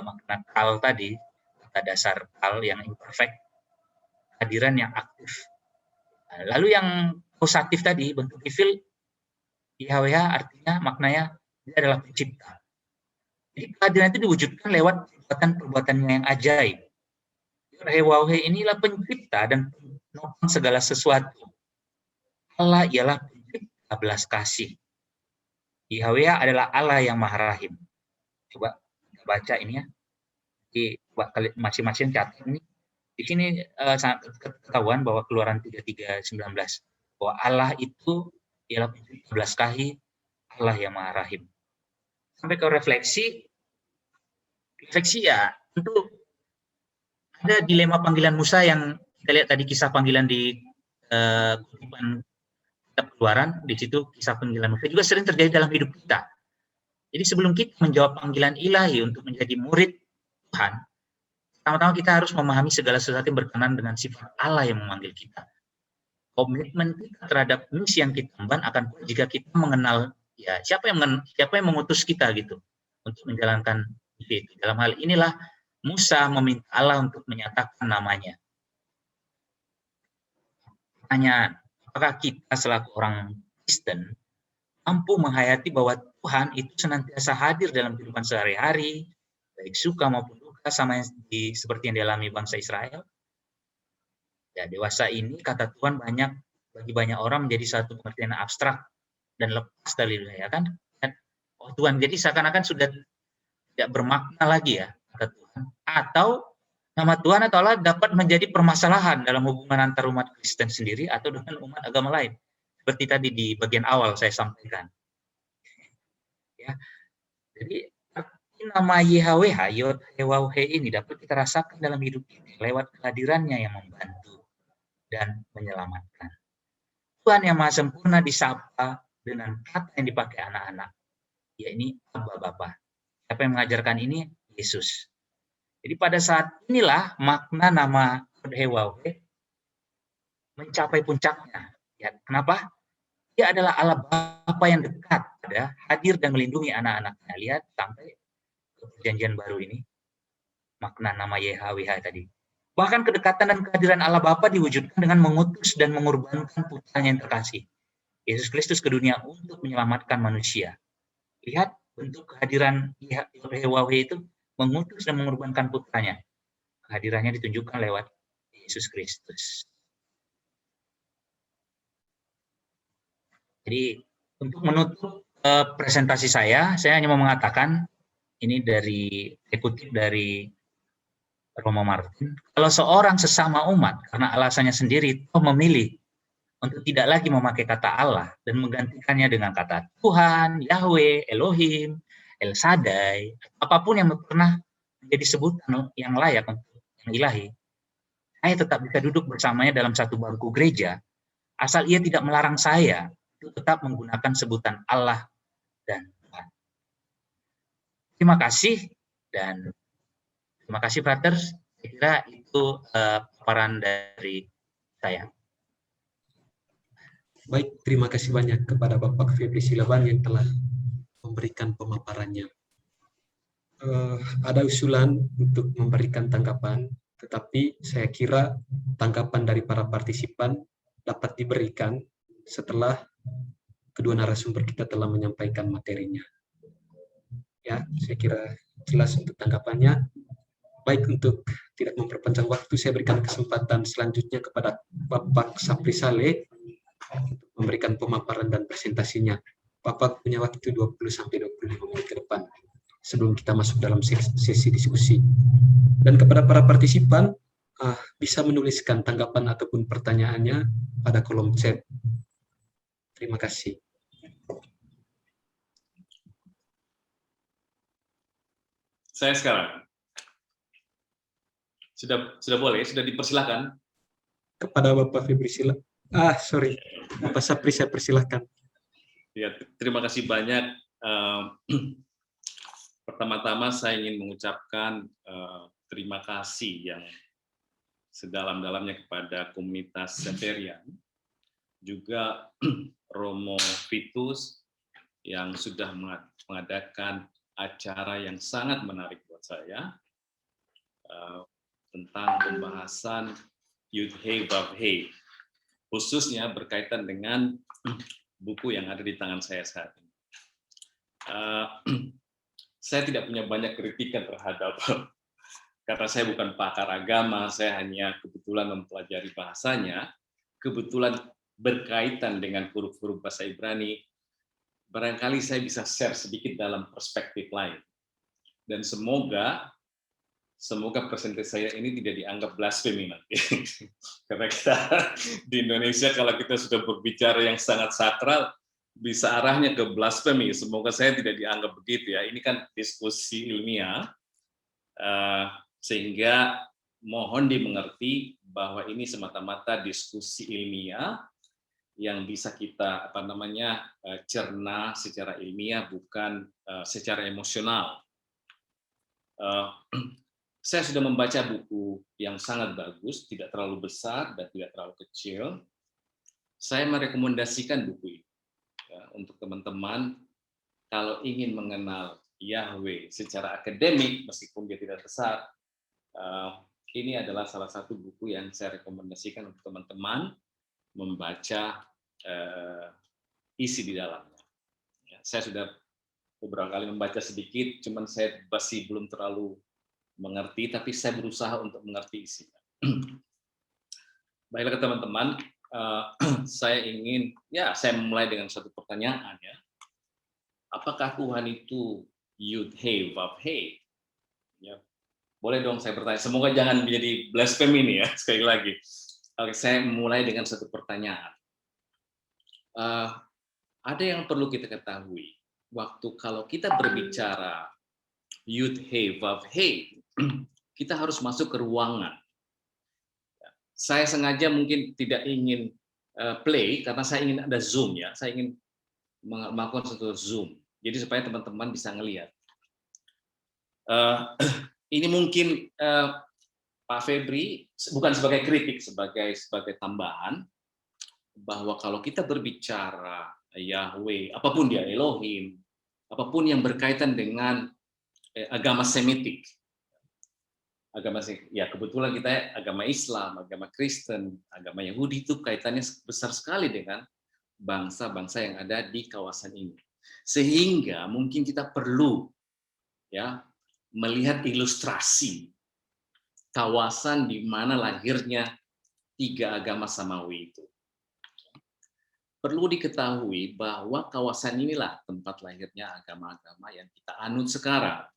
makna kal tadi, kata dasar kal yang imperfect, kehadiran yang aktif. Lalu yang kausatif tadi, bentuk hifil, Yahweh artinya maknanya dia adalah pencipta. Jadi kehadiran itu diwujudkan lewat perbuatan-perbuatannya yang ajaib. Yahweh inilah pencipta dan penopang segala sesuatu. Allah ialah pencipta belas kasih. Yahweh adalah Allah yang Maha Rahim. Coba kita baca ini ya. Di masing-masing catat ini. Di sini sangat ketahuan bahwa Keluaran 33:19 bahwa Allah itu ialah pencipta belas kasih, Allah yang Maha Rahim. Sampai ke refleksi ya tentu ada dilema panggilan Musa yang kita lihat tadi kisah panggilan di kutipan kitab Keluaran, di situ kisah panggilan Musa juga sering terjadi dalam hidup kita. Jadi sebelum kita menjawab panggilan ilahi untuk menjadi murid Tuhan, pertama-tama kita harus memahami segala sesuatu yang berkenan dengan sifat Allah yang memanggil kita. Komitmen kita terhadap misi yang kita emban akan jika kita mengenal ya siapa yang mengutus kita gitu untuk menjalankan itu. Dalam hal inilah Musa meminta Allah untuk menyatakan namanya. Pertanyaan, apakah kita selaku orang Kristen mampu menghayati bahwa Tuhan itu senantiasa hadir dalam kehidupan sehari-hari, baik suka maupun duka, sama seperti yang dialami bangsa Israel? Ya, dewasa ini kata Tuhan bagi banyak orang menjadi satu pengertian abstrak dan lepas dari dunia, ya kan? Oh Tuhan, jadi seakan-akan sudah tidak bermakna lagi ya kata Tuhan. Atau nama Tuhan atau Allah dapat menjadi permasalahan dalam hubungan antar umat Kristen sendiri atau dengan umat agama lain. Seperti tadi di bagian awal saya sampaikan. Ya, jadi nama Yahweh, Yod-Heh-Waw-He ini dapat kita rasakan dalam hidup ini lewat kehadirannya yang membantu dan menyelamatkan. Tuhan yang Maha Sempurna disapa dengan kata yang dipakai anak-anak, yakni Abba Bapa. Siapa yang mengajarkan ini? Yesus. Jadi pada saat inilah makna nama Yod-Heh-Waw-He mencapai puncaknya. Ya, kenapa? Dia adalah Allah Bapa yang dekat ada, hadir dan melindungi anak-anaknya. Lihat sampai ke perjanjian baru ini, makna nama YHWH tadi. Bahkan kedekatan dan kehadiran Allah Bapa diwujudkan dengan mengutus dan mengorbankan putranya yang terkasih, Yesus Kristus ke dunia untuk menyelamatkan manusia. Lihat bentuk kehadiran YHWH itu mengutus dan mengorbankan putranya. Kehadirannya ditunjukkan lewat Yesus Kristus. Jadi untuk menutup presentasi saya hanya mau mengatakan ini dikutip dari Romo Martin, kalau seorang sesama umat karena alasannya sendiri memilih untuk tidak lagi memakai kata Allah dan menggantikannya dengan kata Tuhan, Yahweh, Elohim, El Shaddai, apapun yang pernah menjadi sebutan yang layak untuk yang ilahi, saya tetap bisa duduk bersamanya dalam satu bangku gereja, asal ia tidak melarang saya untuk tetap menggunakan sebutan Allah dan Tuhan. Terima kasih dan terima kasih, Brothers. Saya kira itu paparan dari saya. Baik, terima kasih banyak kepada Bapak Febri Silaban yang telah memberikan pemaparannya. Ada usulan untuk memberikan tanggapan, tetapi saya kira tanggapan dari para partisipan dapat diberikan setelah kedua narasumber kita telah menyampaikan materinya. Ya, saya kira jelas untuk tanggapannya. Baik, untuk tidak memperpanjang waktu, saya berikan kesempatan selanjutnya kepada Bapak Sapri Saleh untuk memberikan pemaparan dan presentasinya. Bapak punya waktu 20-25 menit ke depan sebelum kita masuk dalam sesi diskusi. Dan kepada para partisipan, bisa menuliskan tanggapan ataupun pertanyaannya pada kolom chat. Terima kasih. Saya sekarang. Sudah boleh, sudah dipersilahkan. Kepada Bapak Febri Bapak Sapri, saya persilahkan. Ya, terima kasih banyak. Pertama-tama saya ingin mengucapkan terima kasih yang sedalam-dalamnya kepada komunitas Seperian, juga Romo Vitus yang sudah mengadakan acara yang sangat menarik buat saya, tentang pembahasan Yud-Heh Vav-Heh, khususnya berkaitan dengan buku yang ada di tangan saya saat ini. Saya tidak punya banyak kritikan terhadap, karena saya bukan pakar agama, saya hanya kebetulan mempelajari bahasanya, kebetulan berkaitan dengan huruf-huruf bahasa Ibrani, barangkali saya bisa share sedikit dalam perspektif lain. Dan semoga presentasi saya ini tidak dianggap blasfemi nanti. Karena kita di Indonesia kalau kita sudah berbicara yang sangat sakral, bisa arahnya ke blasfemi. Semoga saya tidak dianggap begitu ya. Ini kan diskusi ilmiah, sehingga mohon dimengerti bahwa ini semata-mata diskusi ilmiah yang bisa kita cerna secara ilmiah, bukan secara emosional. Saya sudah membaca buku yang sangat bagus, tidak terlalu besar dan tidak terlalu kecil. Saya merekomendasikan buku ini ya, untuk teman-teman kalau ingin mengenal Yahweh secara akademik, meskipun dia tidak besar. Ini adalah salah satu buku yang saya rekomendasikan untuk teman-teman membaca isi di dalamnya. Ya, saya sudah beberapa kali membaca sedikit, cuman saya masih belum terlalu mengerti, tapi saya berusaha untuk mengerti isinya. Baiklah teman-teman, saya mulai dengan satu pertanyaan ya. Apakah Tuhan itu Yud-Heh Vav-Heh? Ya, boleh dong saya bertanya. Semoga jangan menjadi blasphemy ini ya, sekali lagi. Oke, saya mulai dengan satu pertanyaan. Ada yang perlu kita ketahui. Kalau kita berbicara Yud-Heh Vav-Heh, kita harus masuk ke ruangan. Saya sengaja mungkin tidak ingin play karena saya ingin ada zoom ya. Saya ingin melakukan satu zoom. Jadi supaya teman-teman bisa ngelihat. Ini mungkin Pak Febri bukan sebagai kritik, sebagai tambahan bahwa kalau kita berbicara Yahweh, apapun dia, Elohim, apapun yang berkaitan dengan agama Semitik. Ya kebetulan kita agama Islam, agama Kristen, agama Yahudi itu kaitannya besar sekali dengan bangsa-bangsa yang ada di kawasan ini. Sehingga mungkin kita perlu ya melihat ilustrasi kawasan di mana lahirnya 3 agama samawi itu. Perlu diketahui bahwa kawasan inilah tempat lahirnya agama-agama yang kita anut sekarang.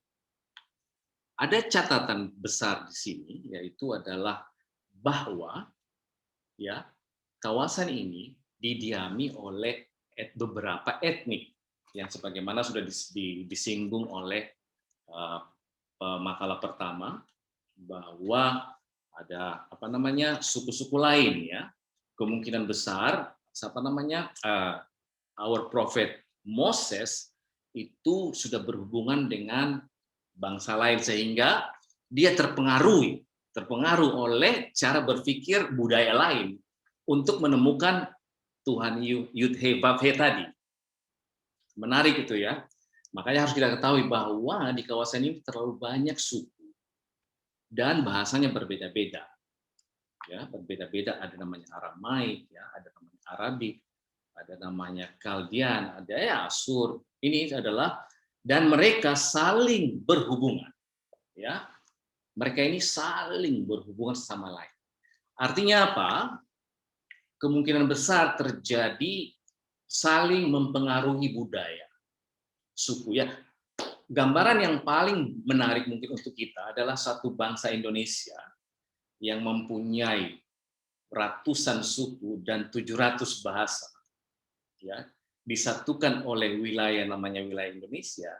Ada catatan besar di sini, yaitu adalah bahwa ya kawasan ini didiami oleh beberapa etnik yang sebagaimana sudah disinggung oleh makalah pertama, bahwa ada suku-suku lain ya, kemungkinan besar our prophet Moses itu sudah berhubungan dengan bangsa lain sehingga dia terpengaruh oleh cara berpikir budaya lain untuk menemukan Tuhan Yud-He-Vav-He tadi. Menarik itu ya. Makanya harus kita ketahui bahwa di kawasan ini terlalu banyak suku dan bahasanya berbeda-beda. Ya, berbeda-beda, ada namanya Aramaik, ya, ada namanya Arabik, ada namanya Kaldian, ada ya Asur. Ini adalah dan mereka saling berhubungan. Ya. Mereka ini saling berhubungan sama lain. Artinya apa? Kemungkinan besar terjadi saling mempengaruhi budaya suku ya. Gambaran yang paling menarik mungkin untuk kita adalah satu bangsa Indonesia yang mempunyai ratusan suku dan 700 bahasa. Ya, disatukan oleh wilayah namanya wilayah Indonesia,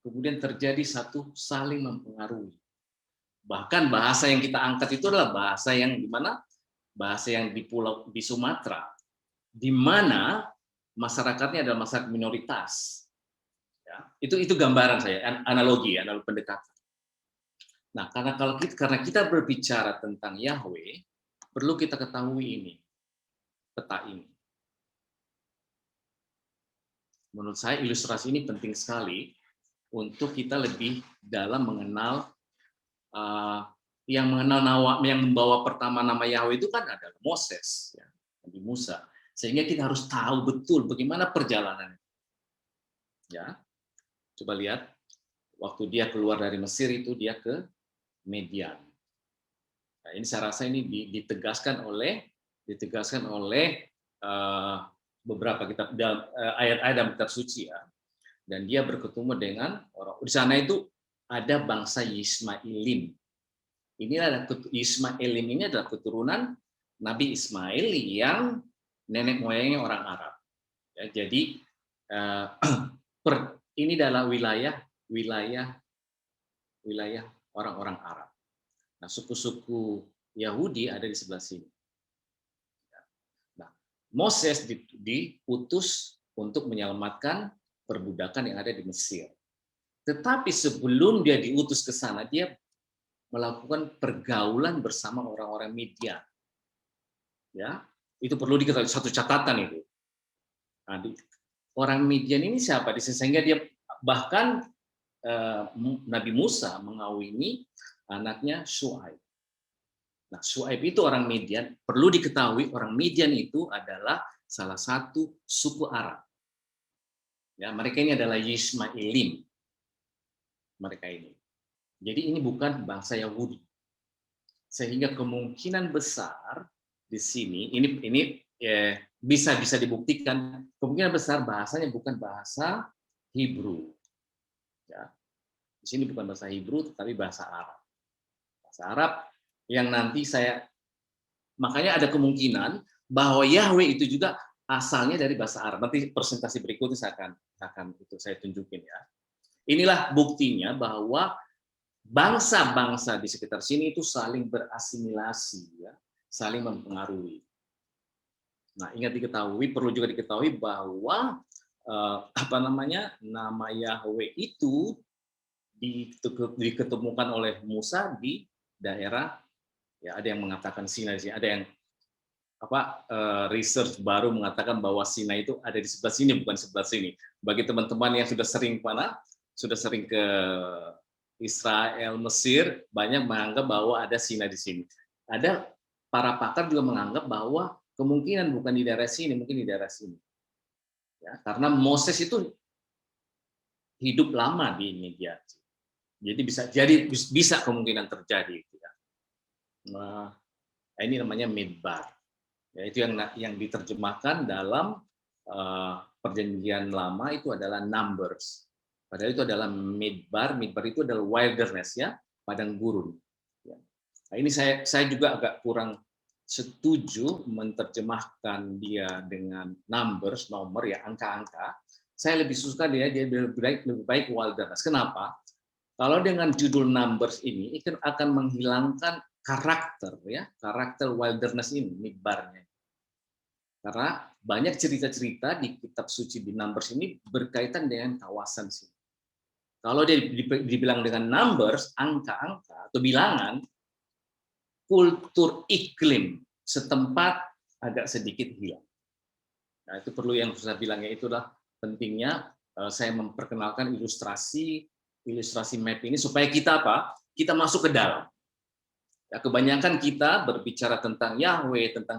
kemudian terjadi satu saling mempengaruhi. Bahkan bahasa yang kita angkat itu adalah bahasa yang di mana? Bahasa yang di Sumatera, di mana masyarakatnya adalah masyarakat minoritas. Ya, itu gambaran saya, analogi pendekatan. Nah, karena kita berbicara tentang Yahweh, perlu kita ketahui ini, peta ini. Menurut saya ilustrasi ini penting sekali untuk kita lebih dalam mengenal yang membawa pertama nama Yahweh itu kan adalah Moses, ya, Nabi Musa. Sehingga kita harus tahu betul bagaimana perjalanannya. Ya, coba lihat waktu dia keluar dari Mesir itu dia ke Median. Nah, ini saya rasa ini ditegaskan oleh beberapa kitab ayat-ayat dalam kitab suci ya. Dan dia berketemu dengan orang di sana itu ada bangsa Ismailim. Ismailim ini adalah keturunan Nabi Ismail yang nenek moyangnya orang Arab. Ya, jadi ini adalah wilayah orang-orang Arab. Nah, suku-suku Yahudi ada di sebelah sini. Nah, Moses diutus untuk menyelamatkan perbudakan yang ada di Mesir. Tetapi sebelum dia diutus ke sana, dia melakukan pergaulan bersama orang-orang Midian. Ya, itu perlu diketahui, satu catatan itu. Nah, orang Midian ini siapa? Sehingga dia bahkan Nabi Musa mengawini anaknya Syuaib. Nah, Syuaib itu orang Midian. Perlu diketahui orang Midian itu adalah salah satu suku Arab. Ya, mereka ini adalah Ismailim. Mereka ini. Jadi ini bukan bangsa Yahudi. Sehingga kemungkinan besar di sini ini bisa dibuktikan kemungkinan besar bahasanya bukan bahasa Hebrew. Ya. Di sini bukan bahasa Hebrew tetapi bahasa Arab. Bahasa Arab yang nanti makanya ada kemungkinan bahwa Yahweh itu juga asalnya dari bahasa Arab. Nanti presentasi berikutnya saya tunjukin ya. Inilah buktinya bahwa bangsa-bangsa di sekitar sini itu saling berasimilasi, ya, saling mempengaruhi. Nah, perlu juga diketahui bahwa nama Yahweh itu diketemukan oleh Musa di daerah, ya ada yang mengatakan Sinai, ada yang research baru mengatakan bahwa Sinai itu ada di sebelah sini, bukan sebelah sini. Bagi teman-teman yang sudah sering ke Israel, Mesir, banyak menganggap bahwa ada Sinai di sini. Ada para pakar juga menganggap bahwa kemungkinan bukan di daerah sini, mungkin di daerah sini. Ya, karena Moses itu hidup lama di mediasi. Jadi bisa kemungkinan terjadi. Ya. Nah, ini namanya midbar. Ya, itu yang diterjemahkan dalam perjanjian lama itu adalah numbers. Padahal itu adalah midbar. Midbar itu adalah wilderness, ya, padang gurun. Ya. Nah, ini saya juga agak kurang setuju menerjemahkan dia dengan numbers, nomor, ya, angka-angka. Saya lebih suka dia lebih baik wilderness. Kenapa? Kalau dengan judul numbers ini itu akan menghilangkan karakter, ya, karakter wilderness ini, midbarnya. Karena banyak cerita-cerita di kitab suci di Numbers ini berkaitan dengan kawasan sini. Kalau dia dibilang dengan numbers, angka-angka atau bilangan, kultur iklim setempat agak sedikit hilang. Nah, itu perlu yang saya bilangnya, itulah pentingnya saya memperkenalkan ilustrasi map ini supaya kita kita masuk ke dalam. Ya, kebanyakan kita berbicara tentang Yahweh, tentang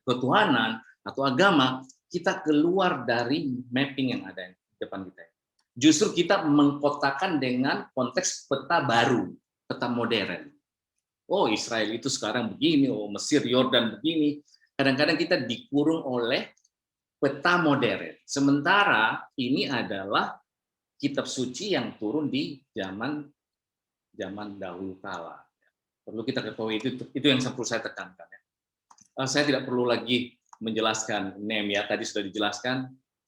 ketuhanan atau agama, kita keluar dari mapping yang ada di depan kita. Justru kita mengkotakan dengan konteks peta baru, peta modern. Oh, Israel itu sekarang begini, oh Mesir, Yordan begini. Kadang-kadang kita dikurung oleh peta modern. Sementara ini adalah kitab suci yang turun di zaman dahulu kala. Perlu kita ketahui, itu yang perlu saya tekankan. Ya. Saya tidak perlu lagi menjelaskan name, ya, tadi sudah dijelaskan.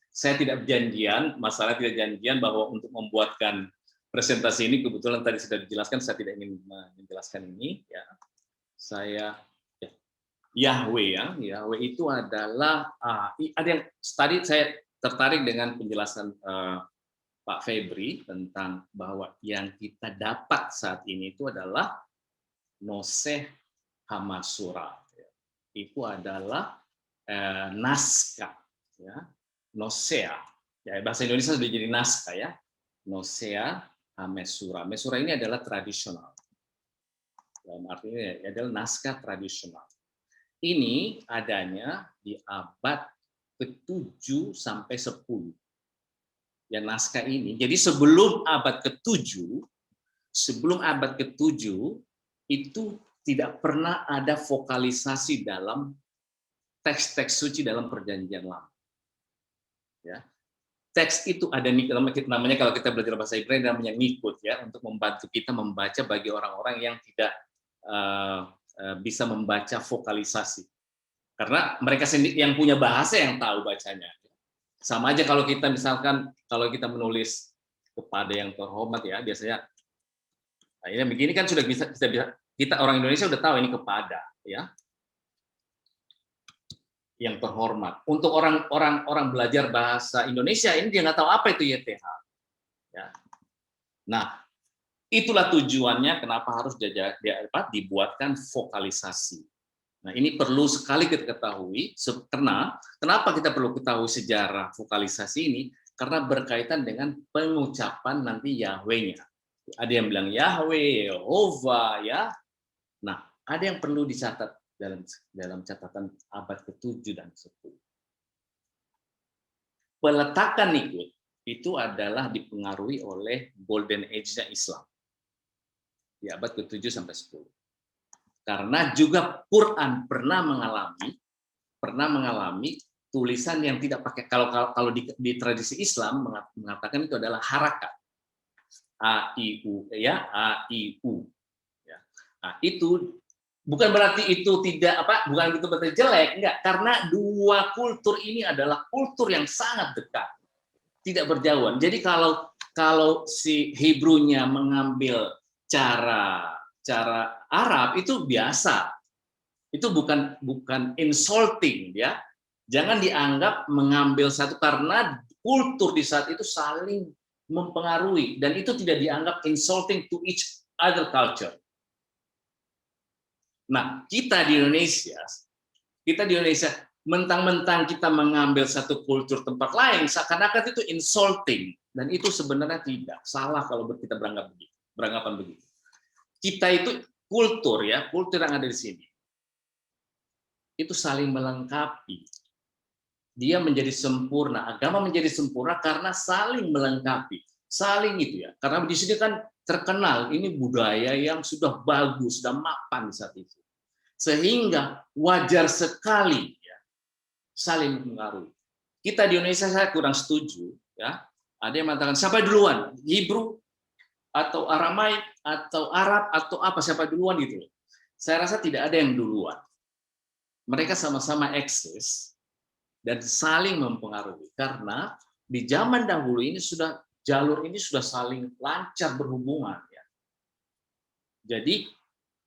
Saya tidak janjian, masalah tidak janjian bahwa untuk membuatkan presentasi ini, kebetulan tadi sudah dijelaskan, saya tidak ingin menjelaskan ini. Ya. Yahweh, ya, Yahweh itu adalah ada yang tadi saya tertarik dengan penjelasan Pak Febri tentang bahwa yang kita dapat saat ini itu adalah Noseh Hamasura, itu adalah naskah, ya, Nosea, ya, bahasa Indonesia sudah jadi naskah, ya, Nosea Hamasura. Mesura ini adalah tradisional, dalam artinya adalah naskah tradisional. Ini adanya di abad ke-7 sampai 10. Ya, naskah ini. Jadi sebelum abad ke-7, itu tidak pernah ada vokalisasi dalam teks-teks suci dalam perjanjian lama. Ya. Teks itu ada namanya kalau kita belajar bahasa Ibrani namanya nikut, ya, untuk membantu kita membaca bagi orang-orang yang tidak bisa membaca vokalisasi. Karena mereka sendiri yang punya bahasa yang tahu bacanya. Sama aja kalau kita misalkan kalau kita menulis kepada yang terhormat, ya, biasanya ini begini kan sudah bisa kita orang Indonesia sudah tahu ini kepada, ya, yang terhormat. Untuk orang belajar bahasa Indonesia ini dia nggak tahu apa itu YTH. Ya. Nah, itulah tujuannya kenapa harus dibuatkan vokalisasi. Nah, ini perlu sekali kita ketahui karena kenapa kita perlu ketahui sejarah vokalisasi ini, karena berkaitan dengan pengucapan nanti Yahweh-nya. Ada yang bilang Yahweh, Yehova, ya. Nah, ada yang perlu dicatat dalam catatan abad ke-7 dan 10. Peletakan nikut itu adalah dipengaruhi oleh Golden Age-nya Islam. Di abad ke-7 sampai 10. Karena juga Quran pernah mengalami tulisan yang tidak pakai kalau di tradisi Islam mengatakan itu adalah harakat. A-I-U, ya, A-I-U. Ya. Nah, itu bukan berarti itu bukan itu berarti jelek, enggak, karena dua kultur ini adalah kultur yang sangat dekat, tidak berjauhan. Jadi kalau si Hebrunya mengambil cara Arab itu biasa, itu bukan insulting, ya. Jangan dianggap mengambil satu karena kultur di saat itu saling mempengaruhi dan itu tidak dianggap insulting to each other culture. Nah, kita di Indonesia Kita di Indonesia mentang-mentang kita mengambil satu kultur tempat lain, seakan-akan itu insulting, dan itu sebenarnya tidak salah kalau kita beranggapan begitu. Kita itu kultur ya, kultur yang ada di sini itu saling melengkapi. Dia menjadi sempurna, agama menjadi sempurna karena saling melengkapi, saling itu ya. Karena di sini kan terkenal ini budaya yang sudah bagus, sudah mapan di saat itu. Sehingga wajar sekali ya, saling mempengaruhi. Kita di Indonesia saya kurang setuju ya. Ada yang mengatakan siapa duluan, Hebrew atau Aramaik atau Arab atau apa, siapa duluan gitu. Saya rasa tidak ada yang duluan. Mereka sama-sama eksis dan saling mempengaruhi karena di zaman dahulu ini sudah jalur ini sudah saling lancar berhubungan ya. Jadi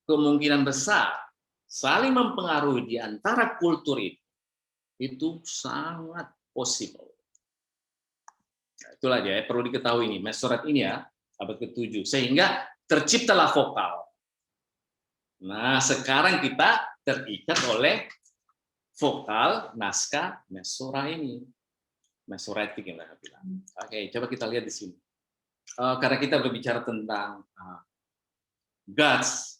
kemungkinan besar saling mempengaruhi di antara kultur itu sangat possible. Nah, itulah dia ya, perlu diketahui ini Masoret ini ya, abad ke-7 sehingga terciptalah vokal. Nah, sekarang kita terikat oleh vokal naskah Mesora ini. Mesoretik yang mereka bilang. Oke, coba kita lihat di sini. Karena kita berbicara tentang God's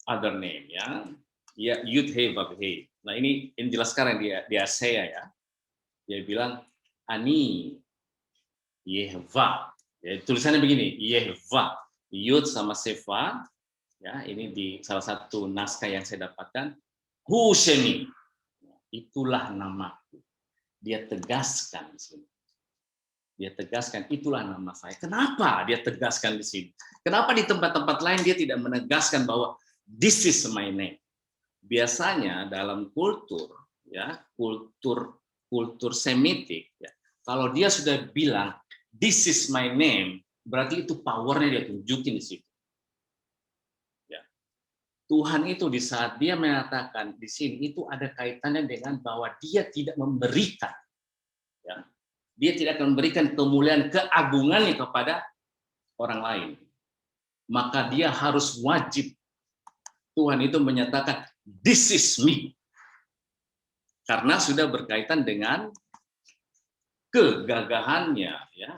other name ya. Ya, Yud He Vav He. Nah, ini jelas sekarang di Yesaya ya. Dia bilang Ani Yehva. Ya, tulisannya begini, Yehva. Yud sama Sefa. Ya, ini di salah satu naskah yang saya dapatkan. Hu Shemi. Itulah namaku. Dia tegaskan di sini. Dia tegaskan itulah nama saya. Kenapa dia tegaskan di sini? Kenapa di tempat-tempat lain dia tidak menegaskan bahwa this is my name? Biasanya dalam kultur ya, kultur Semitik ya, kalau dia sudah bilang this is my name, berarti itu powernya dia tunjukin di situ. Ya. Tuhan itu di saat dia mengatakan di sini itu ada kaitannya dengan bahwa dia tidak memberikan ya. Dia tidak akan memberikan kemuliaan keagungannya kepada orang lain. Maka dia harus wajib Tuhan itu menyatakan this is me. Karena sudah berkaitan dengan kegagahannya ya,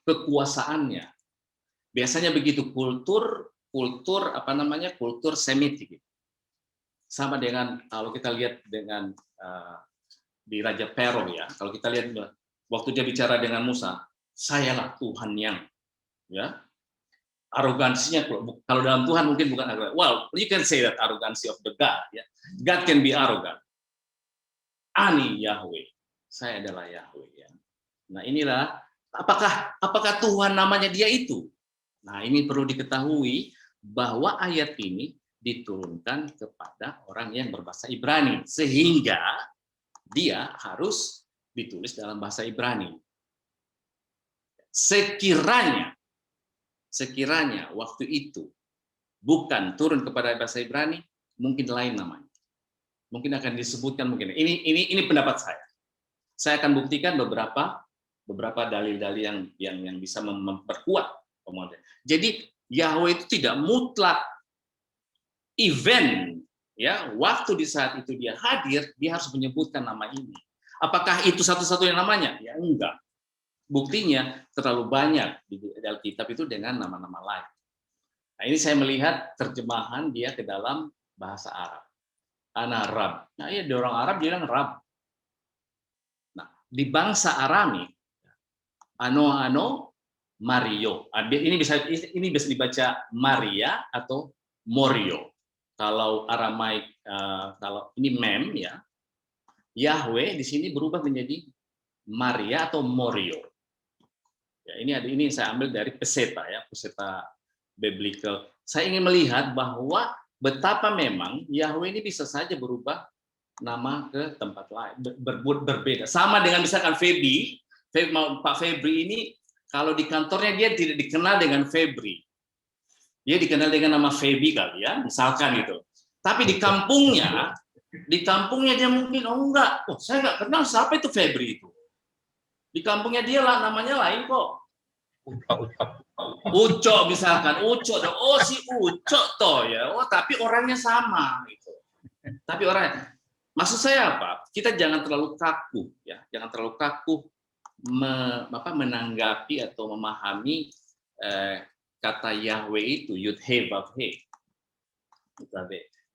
kekuasaannya. Biasanya begitu kultur Semitik. Sama dengan kalau kita lihat dengan di Raja Pero ya, kalau kita lihat waktu dia bicara dengan Musa, sayalah Tuhan yang ya, arogansinya kalau dalam Tuhan mungkin bukan arogan. Well, you can say that arrogancy of the God ya. God can be arrogant. Ani Yahweh. Saya adalah Yahweh ya. Nah, inilah apakah Tuhan namanya dia itu? Nah, ini perlu diketahui bahwa ayat ini diturunkan kepada orang yang berbahasa Ibrani sehingga dia harus ditulis dalam bahasa Ibrani. Sekiranya waktu itu bukan turun kepada bahasa Ibrani, mungkin lain namanya. Mungkin akan disebutkan mungkin. Ini pendapat saya. Saya akan buktikan beberapa dalil-dalil yang bisa memperkuat omongan. Jadi Yahweh itu tidak mutlak event ya, waktu di saat itu dia hadir, dia harus menyebutkan nama ini. Apakah itu satu-satunya namanya? Ya enggak. Buktinya terlalu banyak di Alkitab itu dengan nama-nama lain. Nah, ini saya melihat terjemahan dia ke dalam bahasa Arab. Ana Rab. Nah, ya di orang Arab dia bilang Rab. Nah, di bangsa Arami Ano Mario. Ini bisa dibaca Maria atau Morio. Kalau Aramaik kalau ini Mem ya. Yahweh di sini berubah menjadi Maria atau Morio. Ya, ini saya ambil dari Peseta ya, Peseta biblical. Saya ingin melihat bahwa betapa memang Yahweh ini bisa saja berubah nama ke tempat lain, berbeda. Sama dengan misalkan Pak Febri ini kalau di kantornya dia tidak dikenal dengan Febri. Dia dikenal dengan nama Febi kali ya, misalkan gitu. Tapi di kampungnya dia mungkin saya nggak kenal siapa itu Febri itu. Di kampungnya dia lah namanya lain kok. Uco misalkan, Uco, si Uco toh ya. Tapi orangnya sama gitu. Tapi orang, maksud saya apa? Kita jangan terlalu kaku, ya, jangan terlalu kaku menanggapi atau memahami kata Yahweh itu Yud He Vav He.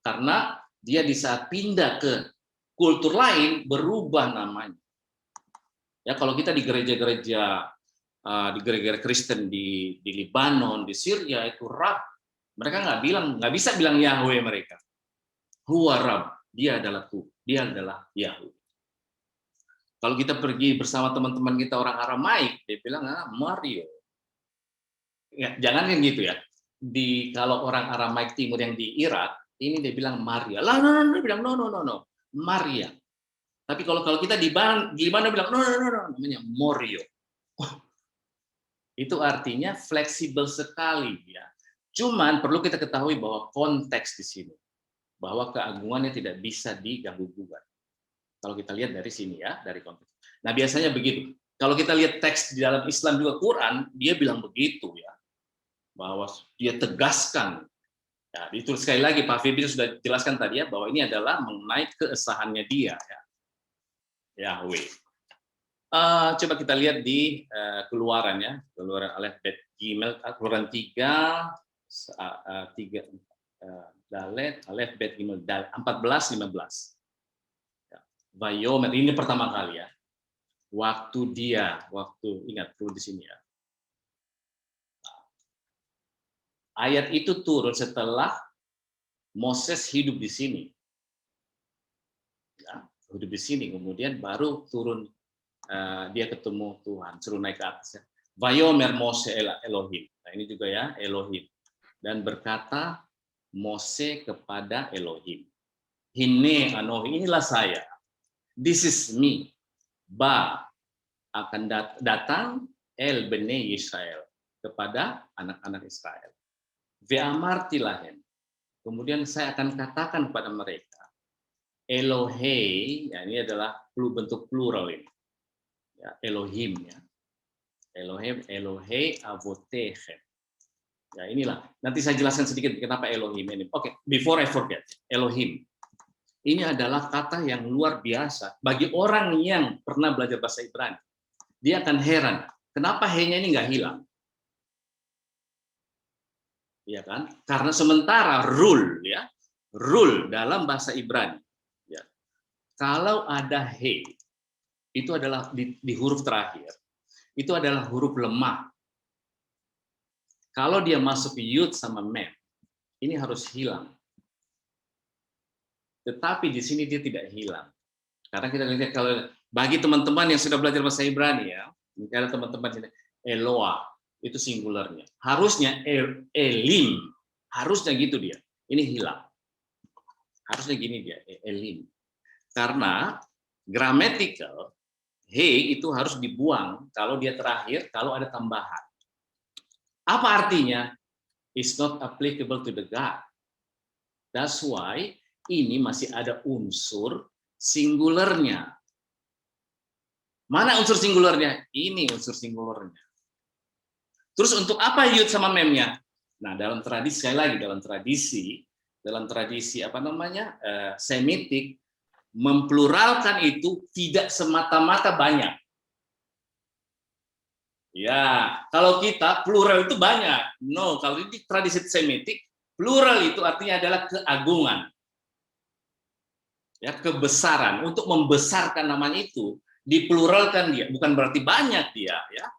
Karena dia di saat pindah ke kultur lain berubah namanya. Ya, kalau kita di gereja-gereja Kristen di Libanon, di Syria itu Rab, mereka nggak bisa bilang Yahweh mereka. Huwa Rab, dia adalah dia adalah Yahweh. Kalau kita pergi bersama teman-teman kita orang Aramaik, dia bilang Mario. Ya, jangan kan gitu ya. Kalau orang Aramaik Timur yang di Irak, ini dia bilang Maria. Lah, dia bilang no, Maria. Tapi kalau kita di mana bilang no, namanya Morio. Itu artinya fleksibel sekali ya. Cuman perlu kita ketahui bahwa konteks di sini, bahwa keagungannya tidak bisa diganggu-gugat. Kalau kita lihat dari sini ya, dari konteks. Nah, biasanya begitu. Kalau kita lihat teks di dalam Islam juga Quran, dia bilang begitu ya. Bahwa dia tegaskan. Ya, itu sekali lagi Pak Fibri sudah jelaskan tadi ya, bahwa ini adalah mengenai keesahannya dia ya. Yahweh. Coba kita lihat di keluaran ya, keluaran Alef Bet Gimel, keluaran 3 Dalet Alef Bet Gimel 14-15. Ya. Vayomer ini pertama kali ya. Waktu ingat dulu di sini ya. Ayat itu turun setelah Moses hidup di sini. Ya, hidup di sini, kemudian baru turun, dia ketemu Tuhan, suruh naik ke atas. Vayomer Mose Elohim. Nah, ini juga ya, Elohim. Dan berkata Mose kepada Elohim, Hine Anohi, inilah saya. This is me. Akan datang El Bene Israel, kepada anak-anak Israel. Ve'amartilahem. Kemudian saya akan katakan kepada mereka, Elohei, ya ini adalah bentuk plural ini. Ya, Elohim ya. Elohim, Elohei avotechem. Ya inilah. Nanti saya jelaskan sedikit kenapa Elohim ini. Oke, before I forget. Elohim. Ini adalah kata yang luar biasa bagi orang yang pernah belajar bahasa Ibrani. Dia akan heran, kenapa he-nya ini nggak hilang? Ya kan? Karena sementara rule dalam bahasa Ibrani, ya, kalau ada he, itu adalah di huruf terakhir, itu adalah huruf lemah. Kalau dia masuk yud sama mem, ini harus hilang. Tetapi di sini dia tidak hilang. Karena kita lihat kalau bagi teman-teman yang sudah belajar bahasa Ibrani ya, misalnya teman-teman ini Eloah, itu singularnya. Harusnya Elim, harusnya gitu dia. Ini hilang. Harusnya gini dia, Elim. Karena grammatical, he itu harus dibuang kalau dia terakhir, kalau ada tambahan. Apa artinya? It's not applicable to the God. That's why ini masih ada unsur singularnya. Mana unsur singularnya? Ini unsur singularnya. Terus untuk apa yud sama memnya? Nah, dalam tradisi sekali lagi dalam tradisi apa namanya Semitik, mempluralkan itu tidak semata-mata banyak. Ya, kalau kita plural itu banyak. No, kalau di tradisi Semitik, plural itu artinya adalah keagungan. Ya, kebesaran. Untuk membesarkan namanya itu, dipluralkan dia, bukan berarti banyak dia, ya.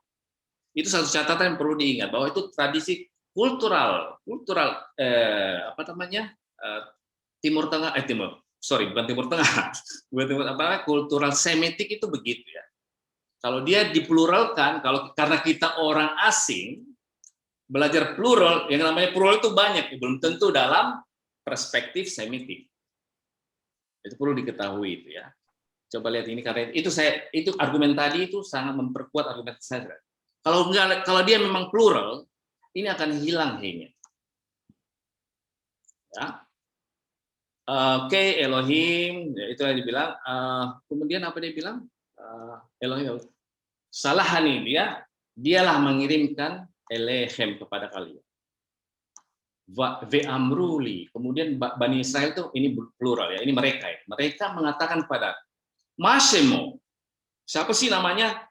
Itu satu catatan yang perlu diingat bahwa itu tradisi kultural apa namanya Timur Tengah bukan Timur Tengah kultural Semitik itu begitu ya. Kalau dia dipluralkan, karena kita orang asing belajar plural, yang namanya plural itu banyak, belum tentu dalam perspektif Semitik. Itu perlu diketahui itu ya. Coba lihat ini karena itu argumen tadi itu sangat memperkuat argumen saya. Kalau dia memang plural, ini akan hilang he-nya. Ya. Oke, Elohim, ya, itu yang dibilang. Kemudian apa dia bilang? Elohim. Salahani dialah mengirimkan Elechem kepada kalian. ve'amruli. Kemudian Bani Israel itu ini plural ya, ini mereka ya. Mereka mengatakan pada Masemo. Siapa sih namanya?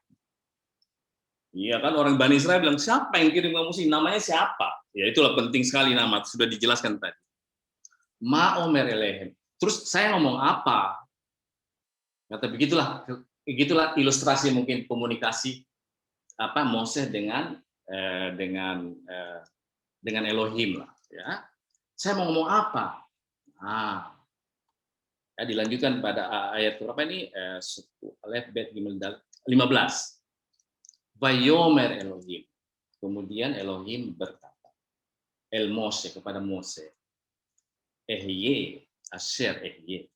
Iya kan, orang Bani Israel bilang, siapa yang kirim kamu sih? Namanya siapa? Ya itulah penting sekali nama, sudah dijelaskan tadi. Ma'omer elehem. Terus saya ngomong apa? Kata begitulah ilustrasi mungkin komunikasi apa Moses dengan Elohim lah ya. Saya mau ngomong apa? Ya, dilanjutkan pada ayat berapa ini? 15. Vayomer Elohim. Kemudian Elohim berkata, El Mose kepada Mose, Ehye, Asher Ehye.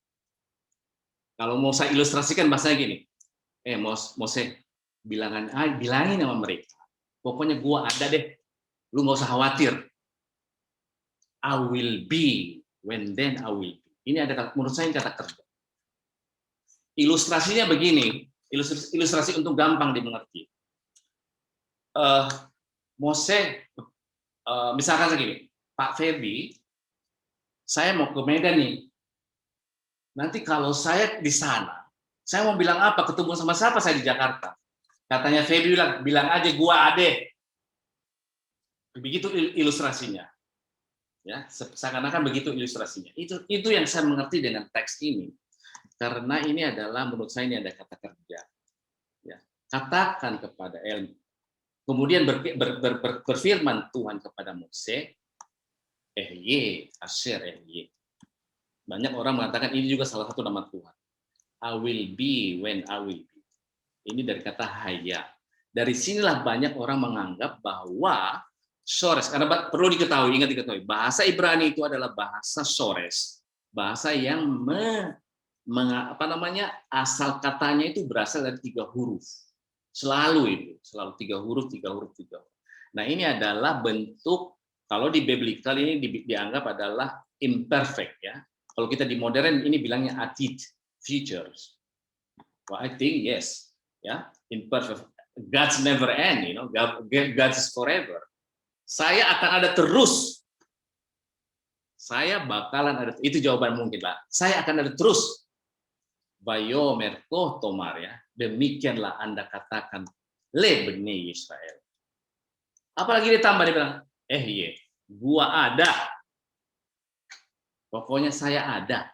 Kalau mau saya ilustrasikan bahasanya gini, Mose, bilangin sama mereka, pokoknya gua ada deh, lu nggak usah khawatir. I will be, when then I will be. Ini ada menurut saya kata kerja. Ilustrasinya begini, ilustrasi untuk gampang dimengerti. Mose, misalkan segini, Pak Febi, saya mau ke Medan nih. Nanti kalau saya di sana, saya mau bilang apa? Ketemu sama siapa saya di Jakarta? Katanya Febi bilang aja gua ade. Begitu ilustrasinya. Ya, seakan-akan begitu ilustrasinya. Itu yang saya mengerti dengan teks ini. Karena ini adalah menurut saya ini ada kata kerja. Ya, katakan kepada Elmi. Kemudian berfirman Tuhan kepada Mose, Ehye, Asher Ehye. Banyak orang mengatakan ini juga salah satu nama Tuhan. I will be when I will be. Ini dari kata haya. Dari sinilah banyak orang menganggap bahwa Sores, karena perlu diketahui, ingat diketahui, bahasa Ibrani itu adalah bahasa Sores, bahasa yang asal katanya itu berasal dari 3 huruf. Selalu 3 huruf. Nah, ini adalah bentuk, kalau di biblical ini dianggap adalah imperfect ya. Kalau kita di modern ini bilangnya atid, futures. Well, I think yes, ya, imperfect. God's never end, God is forever. Saya akan ada terus. Saya bakalan ada, itu jawaban mungkin lah. Saya akan ada terus. Bayo merkoh tomar ya. Demikianlah Anda katakan le beni Israel. Apalagi ditambah dia bilang, gua ada. Pokoknya saya ada.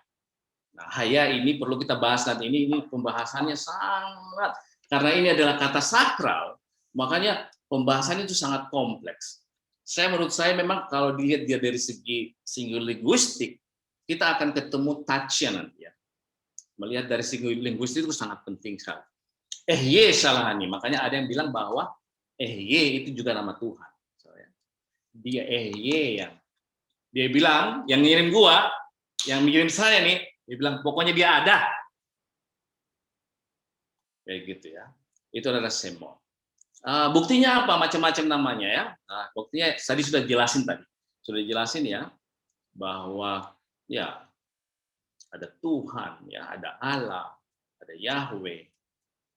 Nah, haya ini perlu kita bahas nanti. Ini pembahasannya sangat, karena ini adalah kata sakral, makanya pembahasannya itu sangat kompleks. Menurut saya memang kalau dilihat dia dari segi linguistik, kita akan ketemu touch-nya nanti ya. Melihat dari segi linguistik itu sangat penting sekali. Salahani, makanya ada yang bilang bahwa itu juga nama Tuhan. Dia yang dia bilang, yang ngirim gua, yang ngirim saya nih, dia bilang pokoknya dia ada. Kayak gitu ya. Itu adalah Semo. Buktinya apa? Macam-macam namanya ya. Nah, buktinya tadi sudah jelasin ya, bahwa ya ada Tuhan, ya ada Allah, ada Yahweh.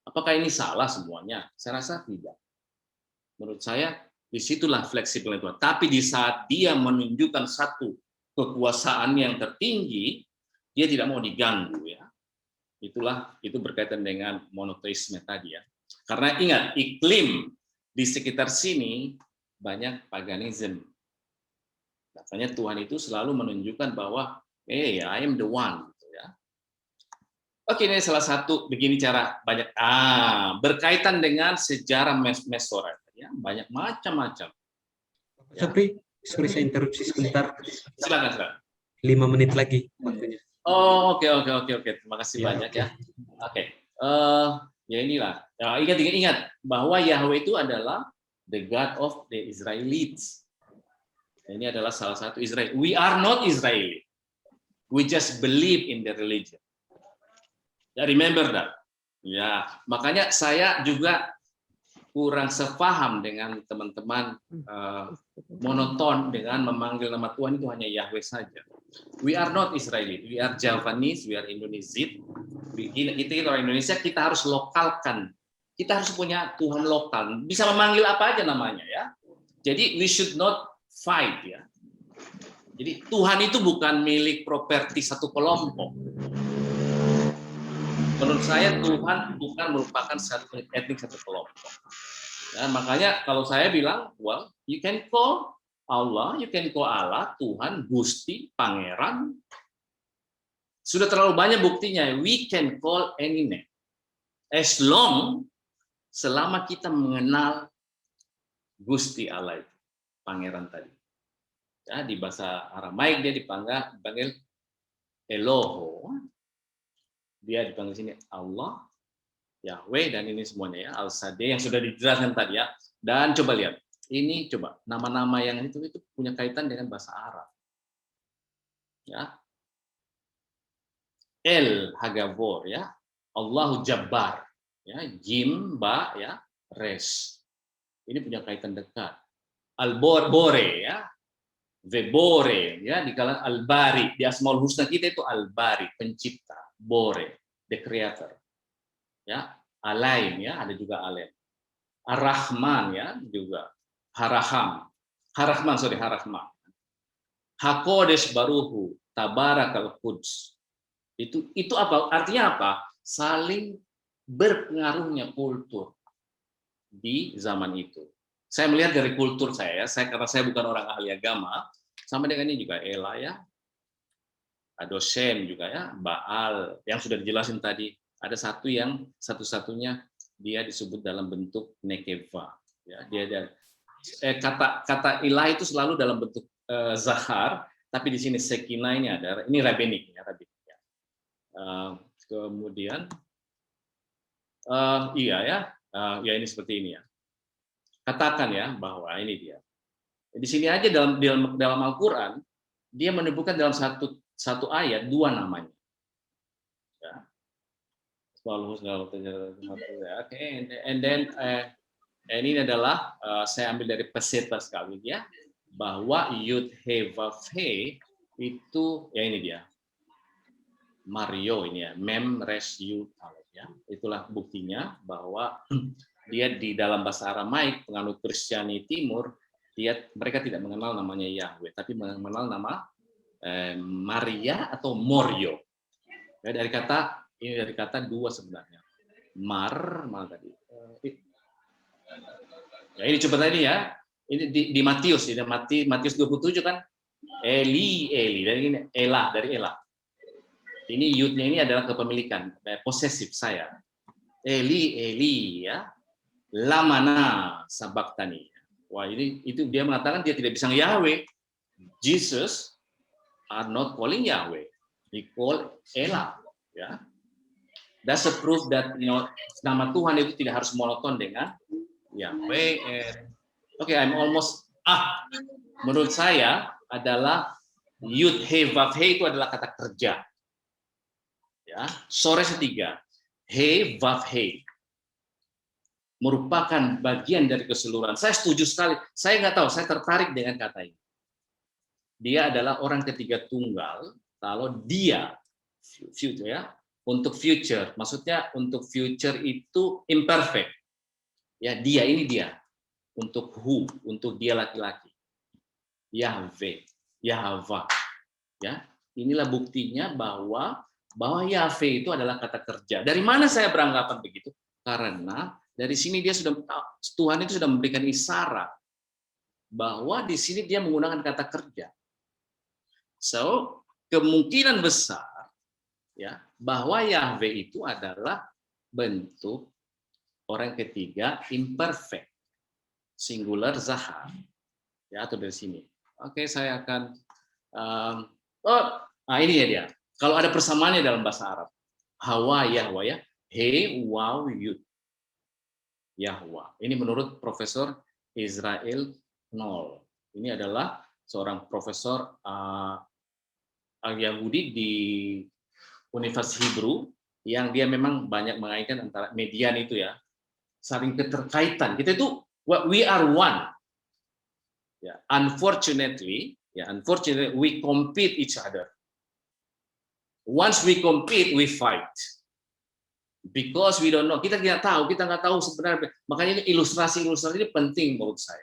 Apakah ini salah semuanya? Saya rasa tidak. Menurut saya disitulah fleksibel Tuhan. Tapi di saat dia menunjukkan satu kekuasaan yang tertinggi, dia tidak mau diganggu ya. Itu berkaitan dengan monoteisme tadi ya. Karena ingat, iklim di sekitar sini banyak paganisme. Makanya Tuhan itu selalu menunjukkan bahwa I am the one gitu ya. Oke, ini salah satu begini cara banyak berkaitan dengan sejarah Mesoret ya, banyak macam-macam. Tapi sorry saya interupsi sebentar. Silakan. 5 menit lagi waktunya. Oh, oke. Terima kasih banyak ya. Oke. Ya inilah. Ya, ingat bahwa Yahweh itu adalah the God of the Israelites. Ini adalah salah satu Israel. We are not Israeli. We just believe in the religion. Ya, remember that. Ya, makanya saya juga kurang sepaham dengan teman-teman monoton dengan memanggil nama Tuhan itu hanya Yahweh saja. We are not Israeli, we are Javanese, we are Indonesian. Kita orang Indonesia, kita harus lokalkan. Kita harus punya Tuhan lokal. Bisa memanggil apa aja namanya ya. Jadi we should not fight ya. Jadi Tuhan itu bukan milik properti satu kelompok. Menurut saya Tuhan bukan merupakan satu etnik satu kelompok. Ya, makanya kalau saya bilang, well, you can call Allah, you can call Allah, Tuhan, Gusti, Pangeran. Sudah terlalu banyak buktinya. We can call any name. As long, selama kita mengenal Gusti Allah itu, Pangeran tadi. Ya, di bahasa Aramaik dia dipanggil Eloho. Dia dipanggil sini Allah, Yahweh, dan ini semuanya ya, Al-Sade yang sudah dijelaskan tadi ya. Dan coba lihat, ini coba nama-nama yang itu punya kaitan dengan bahasa Arab. Ya. El Hagavor ya, Allahu Jabbar ya, Jim Ba ya, Res. Ini punya kaitan dekat. Al-Bore ya, Vebore ya, di kalangan Al-Bari, di Asmaul Husna kita itu Al-Bari, pencipta, Bore, the creator. Ya, Alaim ya, ada juga Alaim. Ar-Rahman ya, juga Harahman. Hakodes Baruhu, Tabarakal Quds. Itu apa? Artinya apa? Saling berpengaruhnya kultur di zaman itu. Saya melihat dari kultur saya karena saya bukan orang ahli agama, sama dengan ini juga Ela ya, Adosem juga ya, Baal yang sudah dijelasin tadi. Ada satu yang satu-satunya dia disebut dalam bentuk nekeva. Ya, dia ada kata ilah itu selalu dalam bentuk zahar, tapi di sini sekina ini ada, ini rabbinik ya, rabbinik. Kemudian iya ya, ya ini seperti ini ya. Katakan ya bahwa ini dia. Di sini aja dalam Al-Qur'an dia menyebutkan dalam satu ayat dua namanya. Ya. Oke, and then ini adalah saya ambil dari Peseta sekali ya, bahwa Yud He Vav He itu ya ini dia. Mario ini ya, Mem Res Yud Alef ya. Itulah buktinya bahwa dia di dalam bahasa Aramaik penganut Kristiani Timur, mereka tidak mengenal namanya Yahweh, tapi mengenal nama Maria atau Morio. Ya, dari kata dua sebenarnya. Mana tadi? Ya ini coba tadi ya. Ini di Matius, Matius 27 kan Eli, dari ini Elah, dari Elah. Ini yudnya ini adalah kepemilikan, posesif saya. Eli ya. Lamana sabaktani. Wah, itu dia mengatakan dia tidak bisa Yahweh. Jesus are not calling Yahweh. He call Elah, ya. That's a proof that nama Tuhan itu tidak harus monoton dengan Yahweh. Oke, I'm almost menurut saya adalah Yud He Vav He itu adalah kata kerja. Ya, sore setiga. He Vav He merupakan bagian dari keseluruhan. Saya setuju sekali. Saya nggak tahu, saya tertarik dengan kata ini. Dia adalah orang ketiga tunggal. Kalau dia future ya, untuk future, maksudnya untuk future itu imperfect. Ya, ini dia. Untuk who, untuk dia laki-laki. Yahweh, Yahweh. Ya, inilah buktinya bahwa Yahweh itu adalah kata kerja. Dari mana saya beranggapan begitu? Karena dari sini Tuhan itu sudah memberikan isyarat bahwa di sini dia menggunakan kata kerja. So, kemungkinan besar ya bahwa Yahweh itu adalah bentuk orang ketiga imperfect, singular zahar. Ya, atau dari sini. Oke, saya akan ini ya dia. Kalau ada persamaannya dalam bahasa Arab. Hawa Yahwa ya, he waw yud. Yahwa. Ini menurut Profesor Israel Knoll. Ini adalah seorang profesor Yahudi di Universitas Hebrew yang dia memang banyak mengaitkan antara median itu ya, saling keterkaitan. Kita itu we are one. Ya, unfortunately we compete each other. Once we compete, we fight. Because we don't know, kita nggak tahu sebenarnya. Makanya ilustrasi ini penting menurut saya.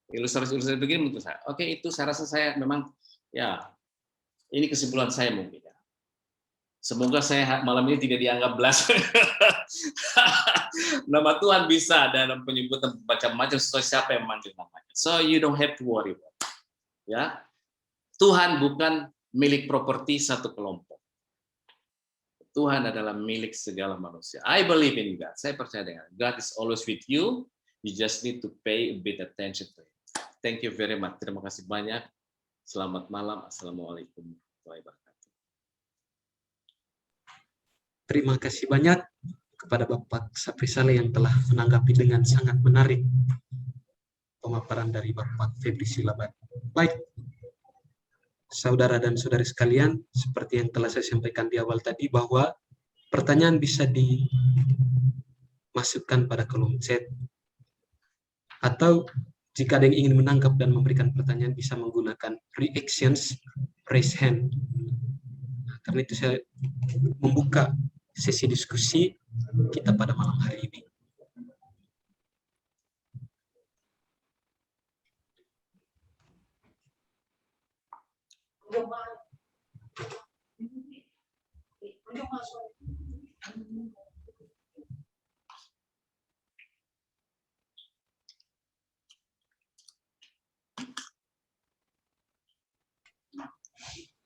Ilustrasi begini menurut saya. Oke, itu saya rasa saya memang Ya, ini kesimpulan saya mungkin ya. Semoga saya malam ini tidak dianggap belas. Nama Tuhan bisa dalam penyebutan macam-macam sesuai siapa yang manggil namanya. So you don't have to worry about it. Ya, Tuhan bukan milik properti satu kelompok. Tuhan adalah milik segala manusia. I believe in God. Saya percaya dengan God is always with you. You just need to pay a bit attention to it. Thank you very much. Terima kasih banyak. Selamat malam. Assalamualaikum warahmatullahi wabarakatuh. Terima kasih banyak kepada Bapak Sapri Saleh yang telah menanggapi dengan sangat menarik pemaparan dari Bapak Febri Silaban. Baik, saudara dan saudari sekalian, seperti yang telah saya sampaikan di awal tadi, bahwa pertanyaan bisa dimasukkan pada kolom chat, atau jika ada yang ingin menangkap dan memberikan pertanyaan bisa menggunakan reactions, raise hand. Karena itu saya membuka sesi diskusi kita pada malam hari ini.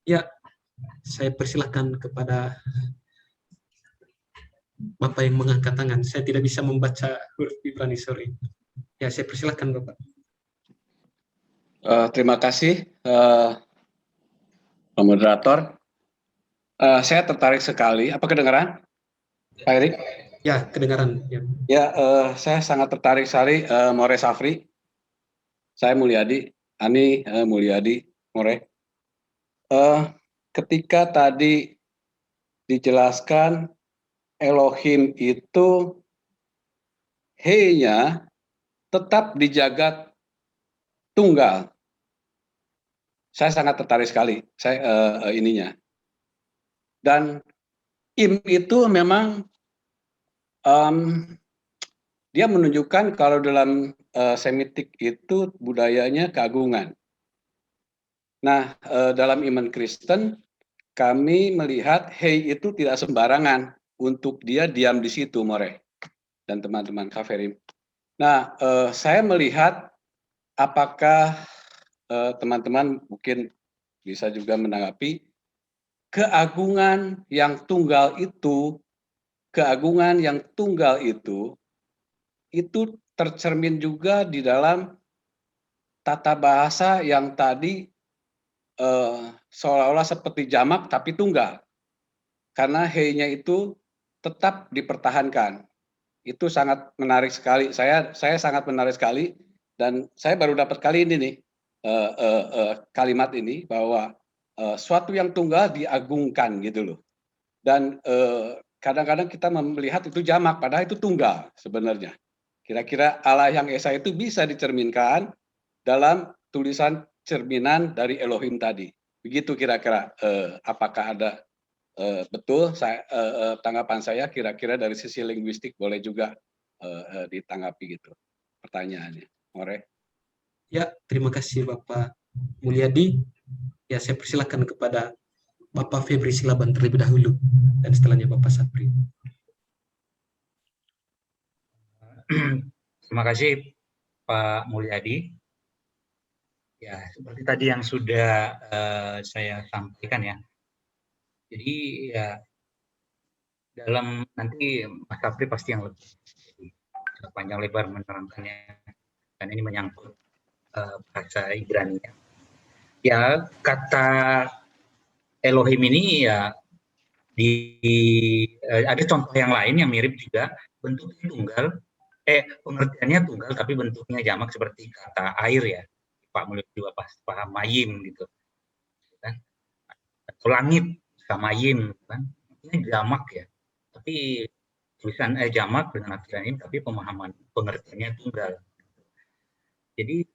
Ya, saya persilahkan kepada Bapak yang mengangkat tangan. Saya tidak bisa membaca huruf Ibrani, sorry. Ya, saya persilahkan Bapak. Terima kasih, Pak Moderator. Saya tertarik sekali. Apa kedengaran, Pak Erik? Ya, kedengaran. Ya, Ya, saya sangat tertarik sekali, More Safri. Saya Mulyadi, Ani Mulyadi, More. Ketika tadi dijelaskan Elohim itu he-nya tetap dijaga tunggal. Saya sangat tertarik sekali ininya. Dan im itu memang dia menunjukkan kalau dalam Semitik itu budayanya keagungan. Nah, dalam iman Kristen kami melihat hei itu tidak sembarangan untuk dia diam di situ, More dan teman-teman Kaferim. Nah, saya melihat apakah teman-teman mungkin bisa juga menanggapi keagungan yang tunggal itu tercermin juga di dalam tata bahasa yang tadi seolah-olah seperti jamak tapi tunggal. Karena he-nya itu tetap dipertahankan. Itu sangat menarik sekali. Saya sangat menarik sekali dan saya baru dapat kali ini nih kalimat ini bahwa suatu yang tunggal diagungkan gitu loh. Dan kadang-kadang kita melihat itu jamak padahal itu tunggal sebenarnya. Kira-kira Allah yang Esa itu bisa dicerminkan dalam tulisan cerminan dari Elohim tadi. Begitu kira-kira apakah ada betul tanggapan saya kira-kira dari sisi linguistik boleh juga ditanggapi gitu pertanyaannya. More. ya, terima kasih Bapak Mulyadi. Ya, saya persilakan kepada Bapak Febri Silaban terlebih dahulu dan setelahnya Bapak Sapri. Terima kasih Pak Mulyadi. Ya, seperti tadi yang sudah saya sampaikan ya. Jadi ya dalam nanti Mas Sapri pasti yang lebih panjang lebar menerangkannya, dan ini menyangkut bahasa Ibrani. Ya, kata Elohim ini ya ada contoh yang lain yang mirip juga, bentuknya tunggal, pengertiannya tunggal tapi bentuknya jamak seperti kata air ya, Pak Mulyadi juga paham mayim gitu kan, atau langit samayim kan, ini jamak ya, tapi tulisan jamak dengan akhiran ini tapi pemahaman pengertiannya tunggal. Jadi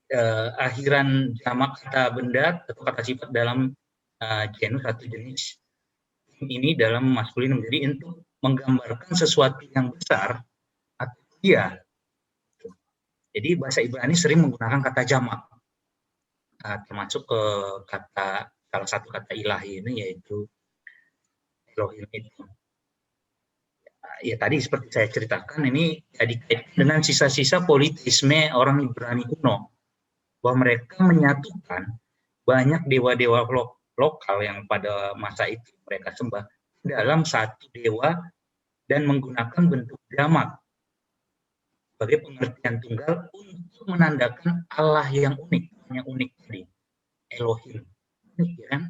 akhiran jamak kata benda atau kata sifat dalam genus atau jenis ini dalam maskulin menjadi untuk menggambarkan sesuatu yang besar atau dia. Jadi bahasa Ibrani sering menggunakan kata jamak, termasuk kata salah satu kata ilahi ini, yaitu Elohim itu. Ya tadi seperti saya ceritakan, ini dikaitkan dengan sisa-sisa politisme orang Ibrani kuno, bahwa mereka menyatukan banyak dewa-dewa lokal yang pada masa itu mereka sembah dalam satu dewa dan menggunakan bentuk jamak sebagai pengertian tunggal untuk menandakan Allah yang unik, yang unik tadi, Elohim. Unik ya kan?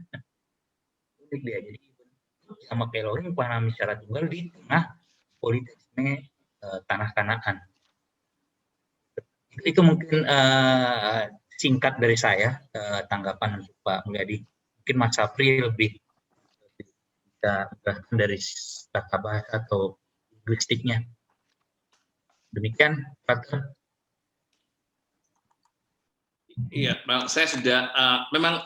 Unik dia. Jadi jamak Elohim dipahami secara tunggal di tengah politisme tanah Kanaan. Itu mungkin singkat dari saya tanggapan untuk Pak Mulyadi. Mungkin Mas Sapri lebih bisa dari tata bahasa atau linguistiknya. Demikian, Pak. Iya, saya sudah memang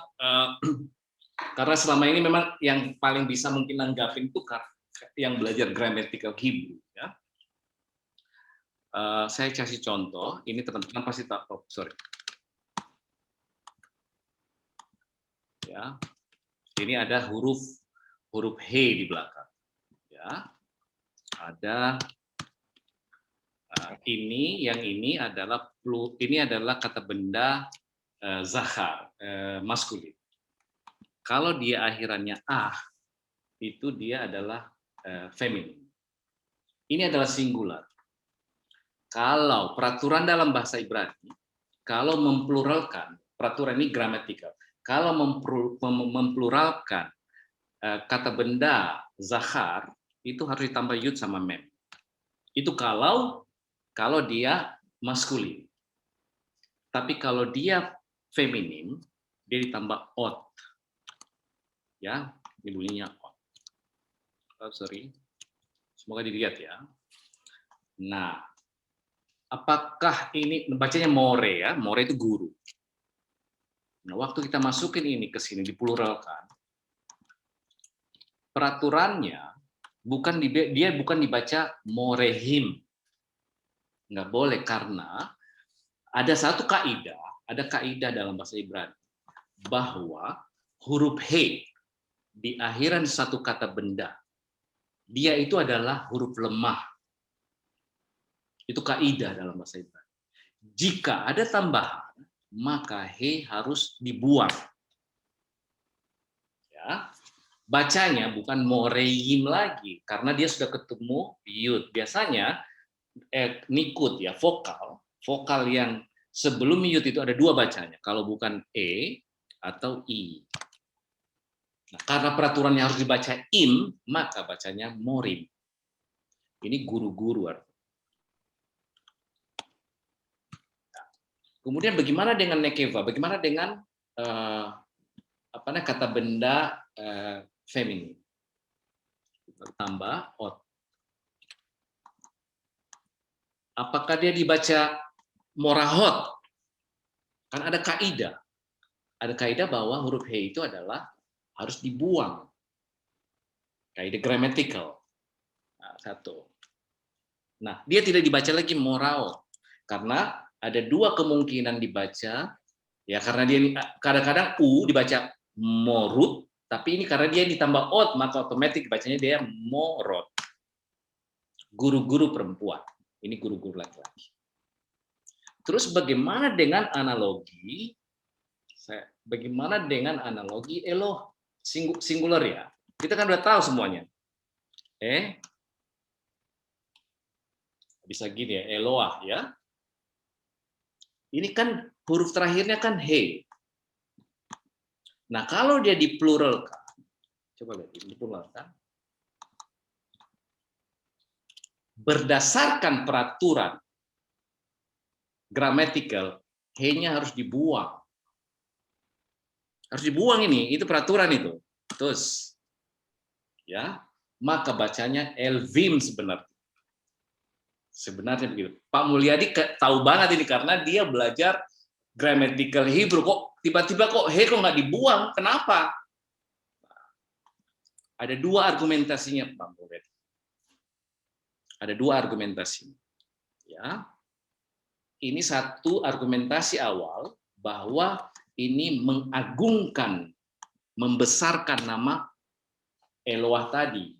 karena selama ini memang yang paling bisa mungkin nanggapin itu yang belajar grammatical Hebrew. Ya. Saya kasih contoh, ini teman-teman pasti tahu. Sorry. Ya, ini ada huruf he di belakang. Ya, ada yang ini adalah kata benda zahar, maskulin. Kalau dia akhirannya itu dia adalah feminin. Ini adalah singular. Kalau peraturan dalam bahasa Ibrani, kalau mempluralkan, peraturan ini gramatikal. Kalau mempluralkan kata benda zahar, itu harus ditambah yud sama mem. Itu kalau dia maskulin. Tapi kalau dia feminin, dia ditambah ot. Ya, ini bunyinya ot. Oh, sorry. Semoga dilihat ya. Nah, apakah ini bacanya more ya? More itu guru. Nah, waktu kita masukin ini ke sini dipluralkan, peraturannya dia bukan dibaca morehim. Nggak boleh, karena ada satu kaidah dalam bahasa Ibrani bahwa huruf he di akhiran satu kata benda, dia itu adalah huruf lemah. Itu kaidah dalam bahasa Ibrani. Jika ada tambahan, maka he harus dibuang. Ya. Bacanya bukan moreim lagi, karena dia sudah ketemu yud. Biasanya nikut ya, vokal yang sebelum yud itu ada dua bacanya, kalau bukan atau i. Nah, karena peraturannya harus dibaca im, maka bacanya morim. Ini guru-guru. Kemudian bagaimana dengan nekeva? Bagaimana dengan kata benda feminin? Tambah ot. Apakah dia dibaca morahot? Kan ada kaidah. Ada kaidah bahwa huruf he itu adalah harus dibuang. Kaidah grammatical. Nah, satu. Nah, dia tidak dibaca lagi morao. Karena ada dua kemungkinan dibaca. Ya, karena dia kadang-kadang u dibaca morut, tapi ini karena dia ditambah ot, maka otomatis bacanya dia morot. Guru-guru perempuan. Ini guru-guru laki-laki. Terus bagaimana dengan analogi? Bagaimana dengan analogi Eloh? Singular ya. Kita kan udah tahu semuanya. Bisa gini ya, Eloah ya. Ini kan huruf terakhirnya kan he. Nah, kalau dia dipluralkan, coba lihat dipluralkan. Berdasarkan peraturan grammatical, he-nya harus dibuang. Harus dibuang ini, itu peraturan itu. Terus, ya, maka bacanya elvim sebenarnya. Sebenarnya begitu. Pak Mulyadi tahu banget ini karena dia belajar grammatical Hebrew. Kok tiba-tiba kok he kok nggak dibuang? Kenapa? Ada dua argumentasinya, Pak Mulyadi. Ada dua argumentasi. Ya. Ini satu argumentasi awal bahwa ini mengagungkan membesarkan nama Eloah tadi.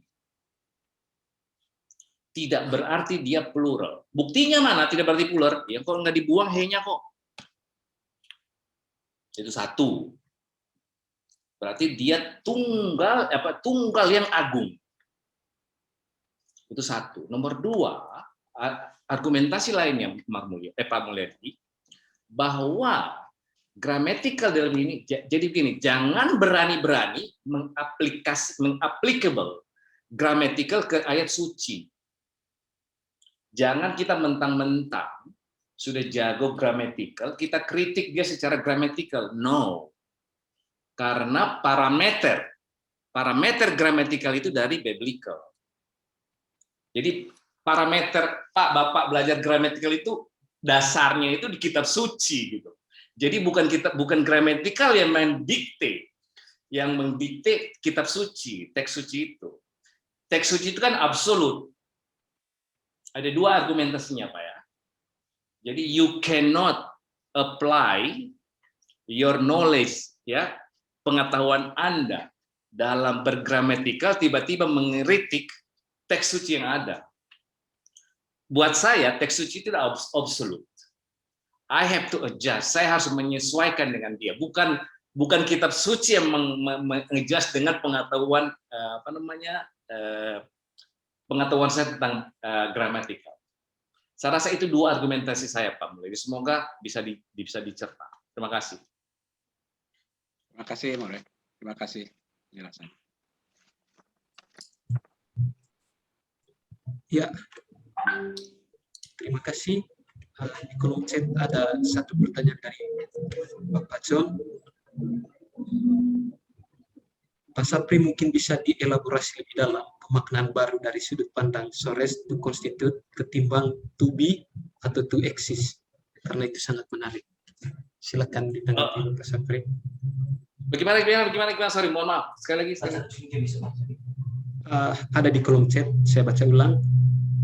Tidak berarti dia plural. Buktinya mana tidak berarti plural? Ya kalau nggak dibuang he-nya kok. Itu satu. Berarti dia tunggal yang agung. Itu satu. Nomor dua, argumentasi lainnya Pak Mulyadi, bahwa grammatical dalam ini, jadi begini, jangan berani-berani mengaplikable grammatical ke ayat suci. Jangan kita mentang-mentang sudah jago grammatical, kita kritik dia secara grammatical. No. Karena parameter grammatical itu dari biblical. Jadi parameter Bapak belajar grammatical itu dasarnya itu di kitab suci gitu. Jadi bukan grammatical yang mendikte, kitab suci, teks suci itu. Teks suci itu kan absolut. Ada dua argumentasinya, Pak ya. Jadi you cannot apply your knowledge, ya, pengetahuan Anda dalam bergramatikal tiba-tiba mengkritik teks suci yang ada. Buat saya teks suci itu tidak absolut. I have to adjust. Saya harus menyesuaikan dengan dia. Bukan kitab suci yang mengadjust dengan pengetahuan pengetahuan saya tentang gramatikal. Saya rasa itu dua argumentasi saya, Pak Mulyadi. Semoga bisa dicerna. Terima kasih. Terima kasih, Mulyadi. Terima kasih penjelasan. Ya, terima kasih. Di kolom chat ada satu pertanyaan dari Bapak John. Pak Sapri mungkin bisa dielaborasi lebih dalam pemaknaan baru dari sudut pandang Sores to constitute ketimbang to be atau to exist, karena itu sangat menarik. Silakan ditanggapi Pak Sapri. Bagaimana? Sorry, mohon maaf. Sekali lagi. Ada di kolom chat, saya baca ulang.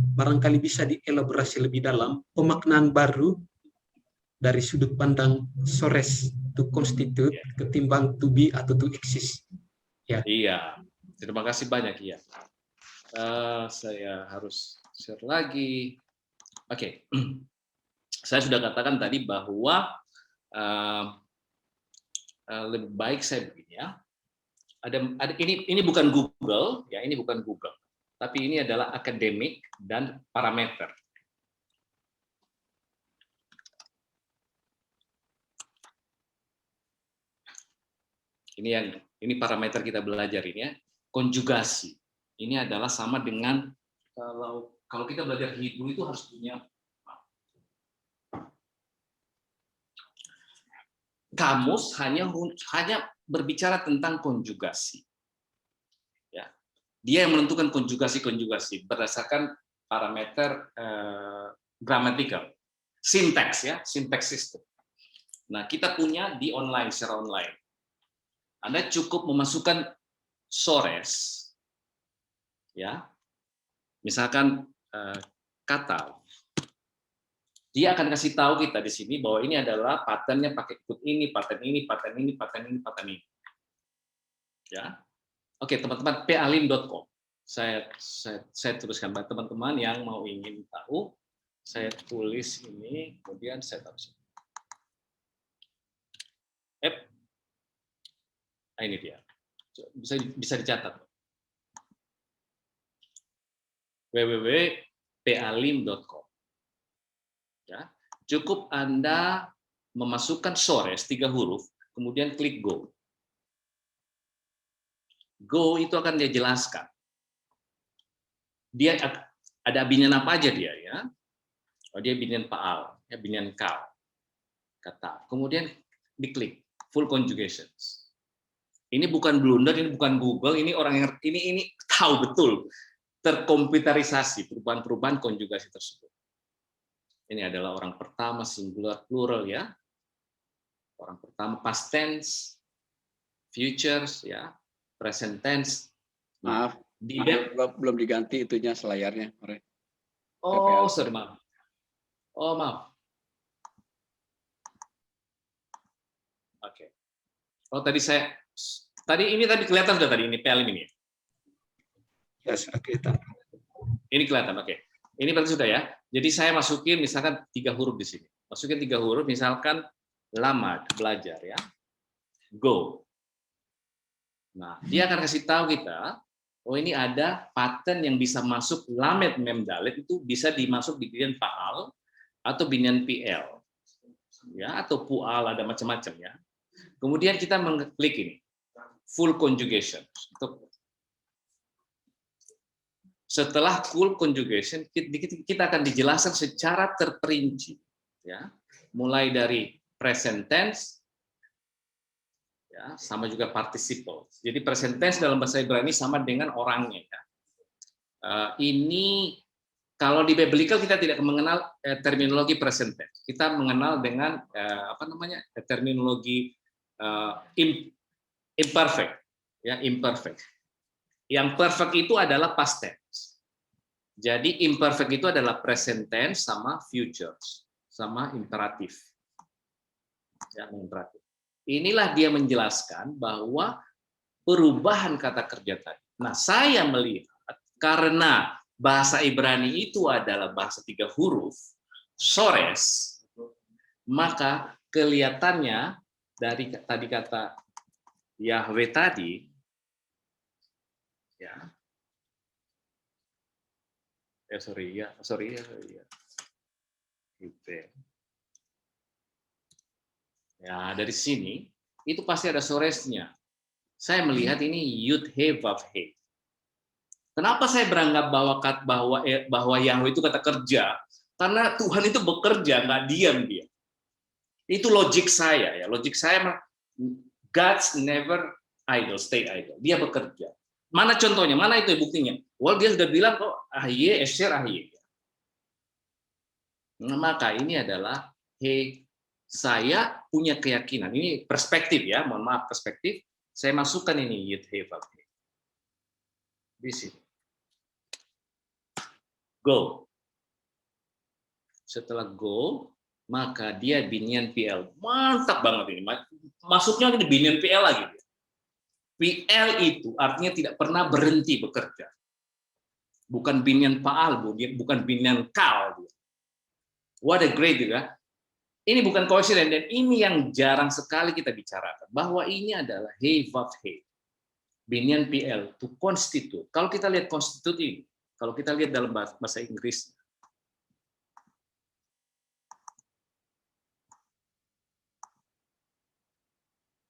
Barangkali bisa dielaborasi lebih dalam pemaknaan baru dari sudut pandang Sores to constitute ketimbang to be atau to exist. Ya. Iya, terima kasih banyak ya. Saya harus share lagi. Oke. Saya sudah katakan tadi bahwa lebih baik saya begini ya. Ini bukan Google ya, ini bukan Google. Tapi ini adalah akademik dan parameter. Ini parameter kita belajar ini ya. Konjugasi. Ini adalah sama dengan kalau kita belajar Hebrew itu harus punya kamus hanya berbicara tentang konjugasi. Ya. Dia yang menentukan konjugasi berdasarkan parameter gramatikal, sintaks ya, sintaks system. Nah, kita punya di online secara online. Anda cukup memasukkan Sores, ya, misalkan kata, dia akan kasih tahu kita di sini bahwa ini adalah patternnya pakai ikut ini, pattern ini, ya. Oke, teman-teman, palim.com. Saya tuliskan buat teman-teman yang mau ingin tahu, saya tulis ini, kemudian saya taruh sini. Nah, ini dia. Bisa dicatat. www.palim.com. Ya, cukup Anda memasukkan Sores 3 huruf, kemudian klik Go. Go itu akan dia jelaskan. Dia ada binian apa aja dia ya. Oh, dia binian Paal, ya binian Kal. Kata. Kemudian diklik full conjugations. Ini bukan blunder, ini bukan Google, ini orang yang ini tahu betul terkomputerisasi perubahan-perubahan konjugasi tersebut. Ini adalah orang pertama singular plural ya. Orang pertama past tense, futures ya, present tense. Maaf, belum diganti itunya selayarnya. Oh, sorry, maaf. Oh, maaf. Oke. Oh, tadi saya Tadi kelihatan sudah tadi ini PL ini. Ya, sudah kelihatan. Ini kelihatan, oke. Ini berarti sudah ya. Jadi saya masukin misalkan 3 huruf di sini. Masukin 3 huruf, misalkan lamad, belajar ya. Go. Nah, dia akan kasih tahu kita, oh ini ada pattern yang bisa masuk lamed mem dalet itu bisa dimasuk di binian faal atau binian PL. Ya, atau pual, ada macam-macam ya. Kemudian kita mengklik ini. Full conjugation. Setelah full conjugation, kita akan dijelaskan secara terperinci, ya, mulai dari present tense, ya, sama juga participle. Jadi present tense dalam bahasa Ibrani sama dengan orangnya. Ya. Ini kalau di biblical kita tidak mengenal terminologi present tense, kita mengenal dengan terminologi imperfect, ya, imperfect. Yang perfect itu adalah past tense. Jadi imperfect itu adalah present tense sama futures, sama imperatif. Ya, imperatif. Inilah dia menjelaskan bahwa perubahan kata kerja tadi. Nah, saya melihat karena bahasa Ibrani itu adalah bahasa 3 huruf, sores, maka kelihatannya dari tadi kata Yahweh tadi, ya. Sorry. Ya, dari sini itu pasti ada soresnya. Saya melihat ini yud he vav he. Kenapa saya beranggap bahwa Yahweh itu kata kerja? Karena Tuhan itu bekerja, nggak diam dia. Itu logik saya ya. Logik saya, God's never idle, stay idle. Dia bekerja. Mana contohnya? Mana itu buktinya? Well, dia sudah bilang kok ahye, esher ahye. Nah, maka ini adalah saya punya keyakinan. Ini perspektif ya, mohon maaf perspektif. Saya masukkan ini yud he vav he. Di sini. Go. Setelah go, maka dia binian PL. Mantap banget ini. Masuknya di binian PL lagi. PL itu artinya tidak pernah berhenti bekerja. Bukan binian faal, bukan binian kal. What a great, ya. Ini bukan koinsiden, dan ini yang jarang sekali kita bicarakan. Bahwa ini adalah he vav he. Binian PL, to constitute. Kalau kita lihat constitute ini, kalau kita lihat dalam bahasa Inggris,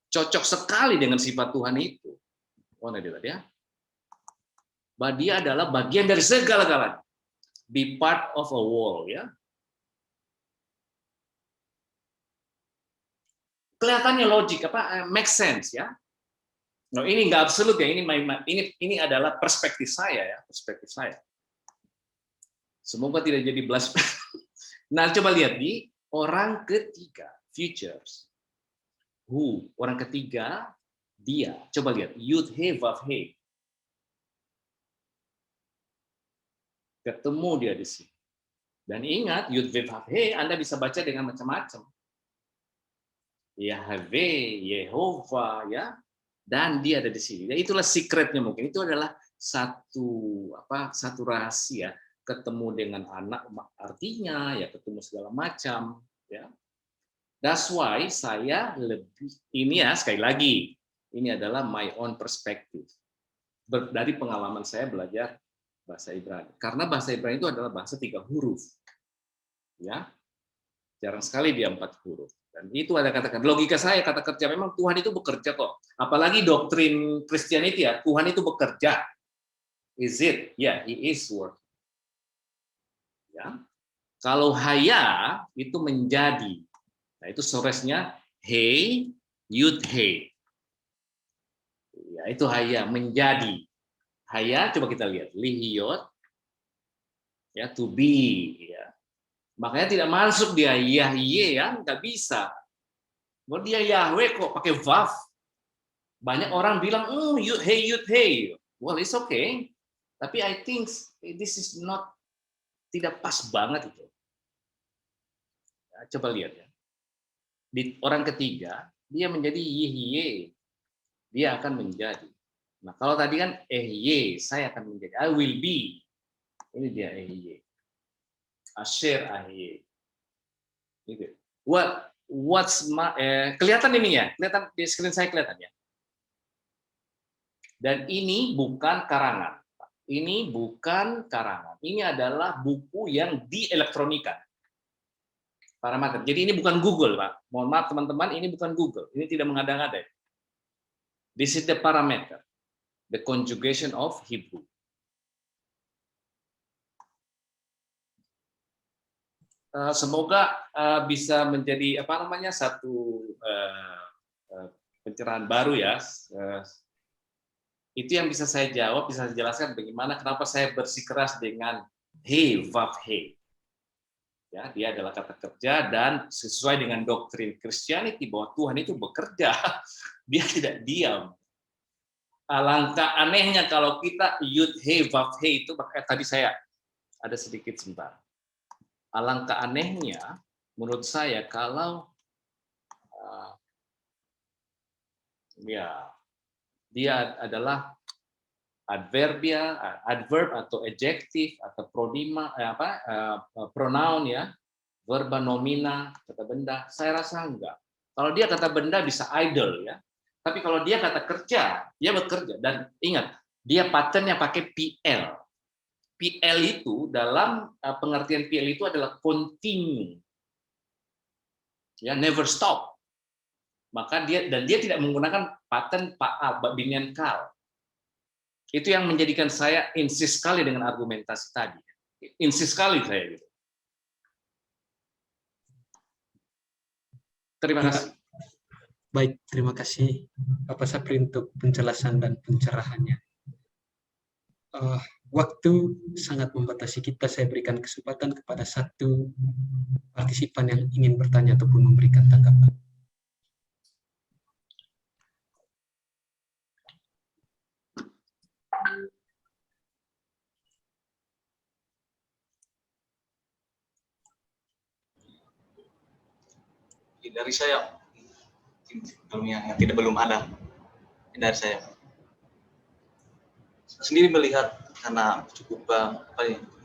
cocok sekali dengan sifat Tuhan itu. Oh, ya. Bahwa dia adalah bagian dari segala-galanya. Be part of a whole, ya. Kelihatannya logik, make sense, ya. No, ini nggak absolut ya. Ini adalah perspektif saya, ya, perspektif saya. Semoga tidak jadi blasphemy. Nah, coba lihat di orang ketiga, futures. Who, orang ketiga, dia. Coba lihat, yud he vav he. Ketemu dia di sini. Dan ingat, yud he vav he Anda bisa baca dengan macam-macam. Yahweh, Yehova, ya. Dan dia ada di sini. Dan itulah secretnya mungkin. Itu adalah satu rahasia. Ketemu dengan anak artinya, ya ketemu segala macam, ya. That's why saya lebih, ini ya sekali lagi, ini adalah my own perspective. Dari pengalaman saya belajar bahasa Ibrani. Karena bahasa Ibrani itu adalah bahasa 3 huruf. Ya. Jarang sekali dia 4 huruf. Dan itu ada katakan, logika saya kata kerja, memang Tuhan itu bekerja kok. Apalagi doktrin Christianity ya, Tuhan itu bekerja. Is it? Yeah, he is working. Ya. Kalau haya itu menjadi. Nah, itu soresnya he, yud he. Ya, itu haya, menjadi. Haya, coba kita lihat. Lihiyot, ya, to be. Ya. Makanya tidak masuk dia Yahye, ya, nggak bisa. Mau dia Yahweh kok pakai vav. Banyak orang bilang, yud he. Well, it's okay. Tapi I think this is not, tidak pas banget itu. Ya, coba lihat ya. Di orang ketiga, dia menjadi Yihye. dia akan menjadi. Nah, kalau tadi kan saya akan menjadi, I will be. Ini dia Asher gitu. Kelihatan ini ya, kelihatan di screen saya kelihatan ya. Dan ini bukan karangan. Ini bukan karangan. Ini adalah buku yang dielektronikan. Parameter. Jadi ini bukan Google, Pak. Mohon maaf teman-teman, ini bukan Google. Ini tidak mengada-ngada. This is the parameter. The conjugation of Hebrew. Semoga bisa menjadi satu pencerahan baru ya. Itu yang bisa saya jawab, bisa saya jelaskan bagaimana kenapa saya bersikeras dengan vav he. Ya, dia adalah kata kerja dan sesuai dengan doktrin Christianity bahwa Tuhan itu bekerja, dia tidak diam. Alangkah anehnya kalau kita yud he vav he itu, tadi saya ada sedikit sebentar. Alangkah anehnya menurut saya kalau dia adalah adverb atau adjective atau pronoun ya, verba nomina, kata benda, saya rasa enggak. Kalau dia kata benda bisa idle ya. Tapi kalau dia kata kerja, dia bekerja, dan ingat, dia patternnya pakai PL. PL itu dalam pengertian PL itu adalah continue. Ya, never stop. Maka dia tidak menggunakan pattern binian kal. Itu yang menjadikan saya insist sekali dengan argumentasi tadi. Insist sekali saya gitu. Terima kasih. Baik, terima kasih Bapak Sapri untuk penjelasan dan pencerahannya. Waktu sangat membatasi kita, saya berikan kesempatan kepada satu partisipan yang ingin bertanya ataupun memberikan tanggapan. Dari saya, yang belum ada dari saya. Sendiri melihat karena cukup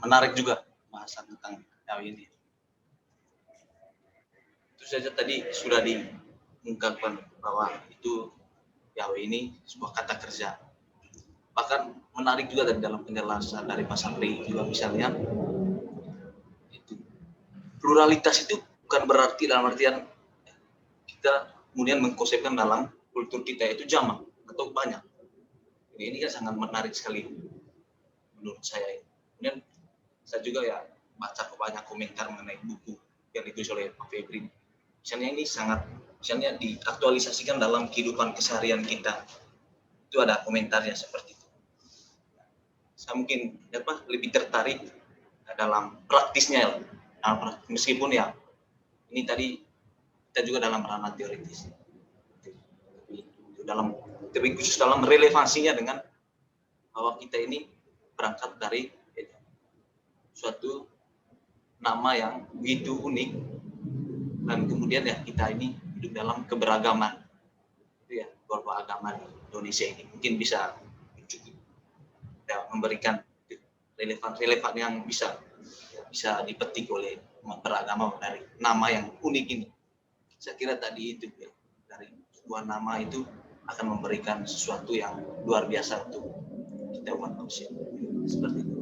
menarik juga bahasan tentang Yahweh ini. Itu saja tadi sudah diungkapkan bahwa itu Yahweh ini sebuah kata kerja. Bahkan menarik juga dari dalam penjelasan dari Pak Sapri juga misalnya itu pluralitas itu bukan berarti dalam artian kita kemudian mengkonsepkan dalam kultur kita itu jamak atau banyak. Ini kan sangat menarik sekali menurut saya. Kemudian saya juga ya baca banyak komentar mengenai buku yang ditulis oleh Pak Febri. Misalnya ini misalnya diaktualisasikan dalam kehidupan keseharian kita. Itu ada komentarnya seperti itu. Saya mungkin lebih tertarik dalam praktisnya, meskipun ya ini tadi kita juga dalam ranah teoritis, tapi khusus dalam relevansinya dengan bahwa kita ini berangkat dari suatu nama yang begitu unik dan kemudian ya kita ini hidup dalam keberagaman, itu ya keberagaman Indonesia ini mungkin bisa cukup ya, memberikan relevan yang bisa dipetik oleh beragama dari nama yang unik ini. Saya kira tadi itu ya, dari sebuah nama itu akan memberikan sesuatu yang luar biasa untuk kita umat manusia. Seperti itu.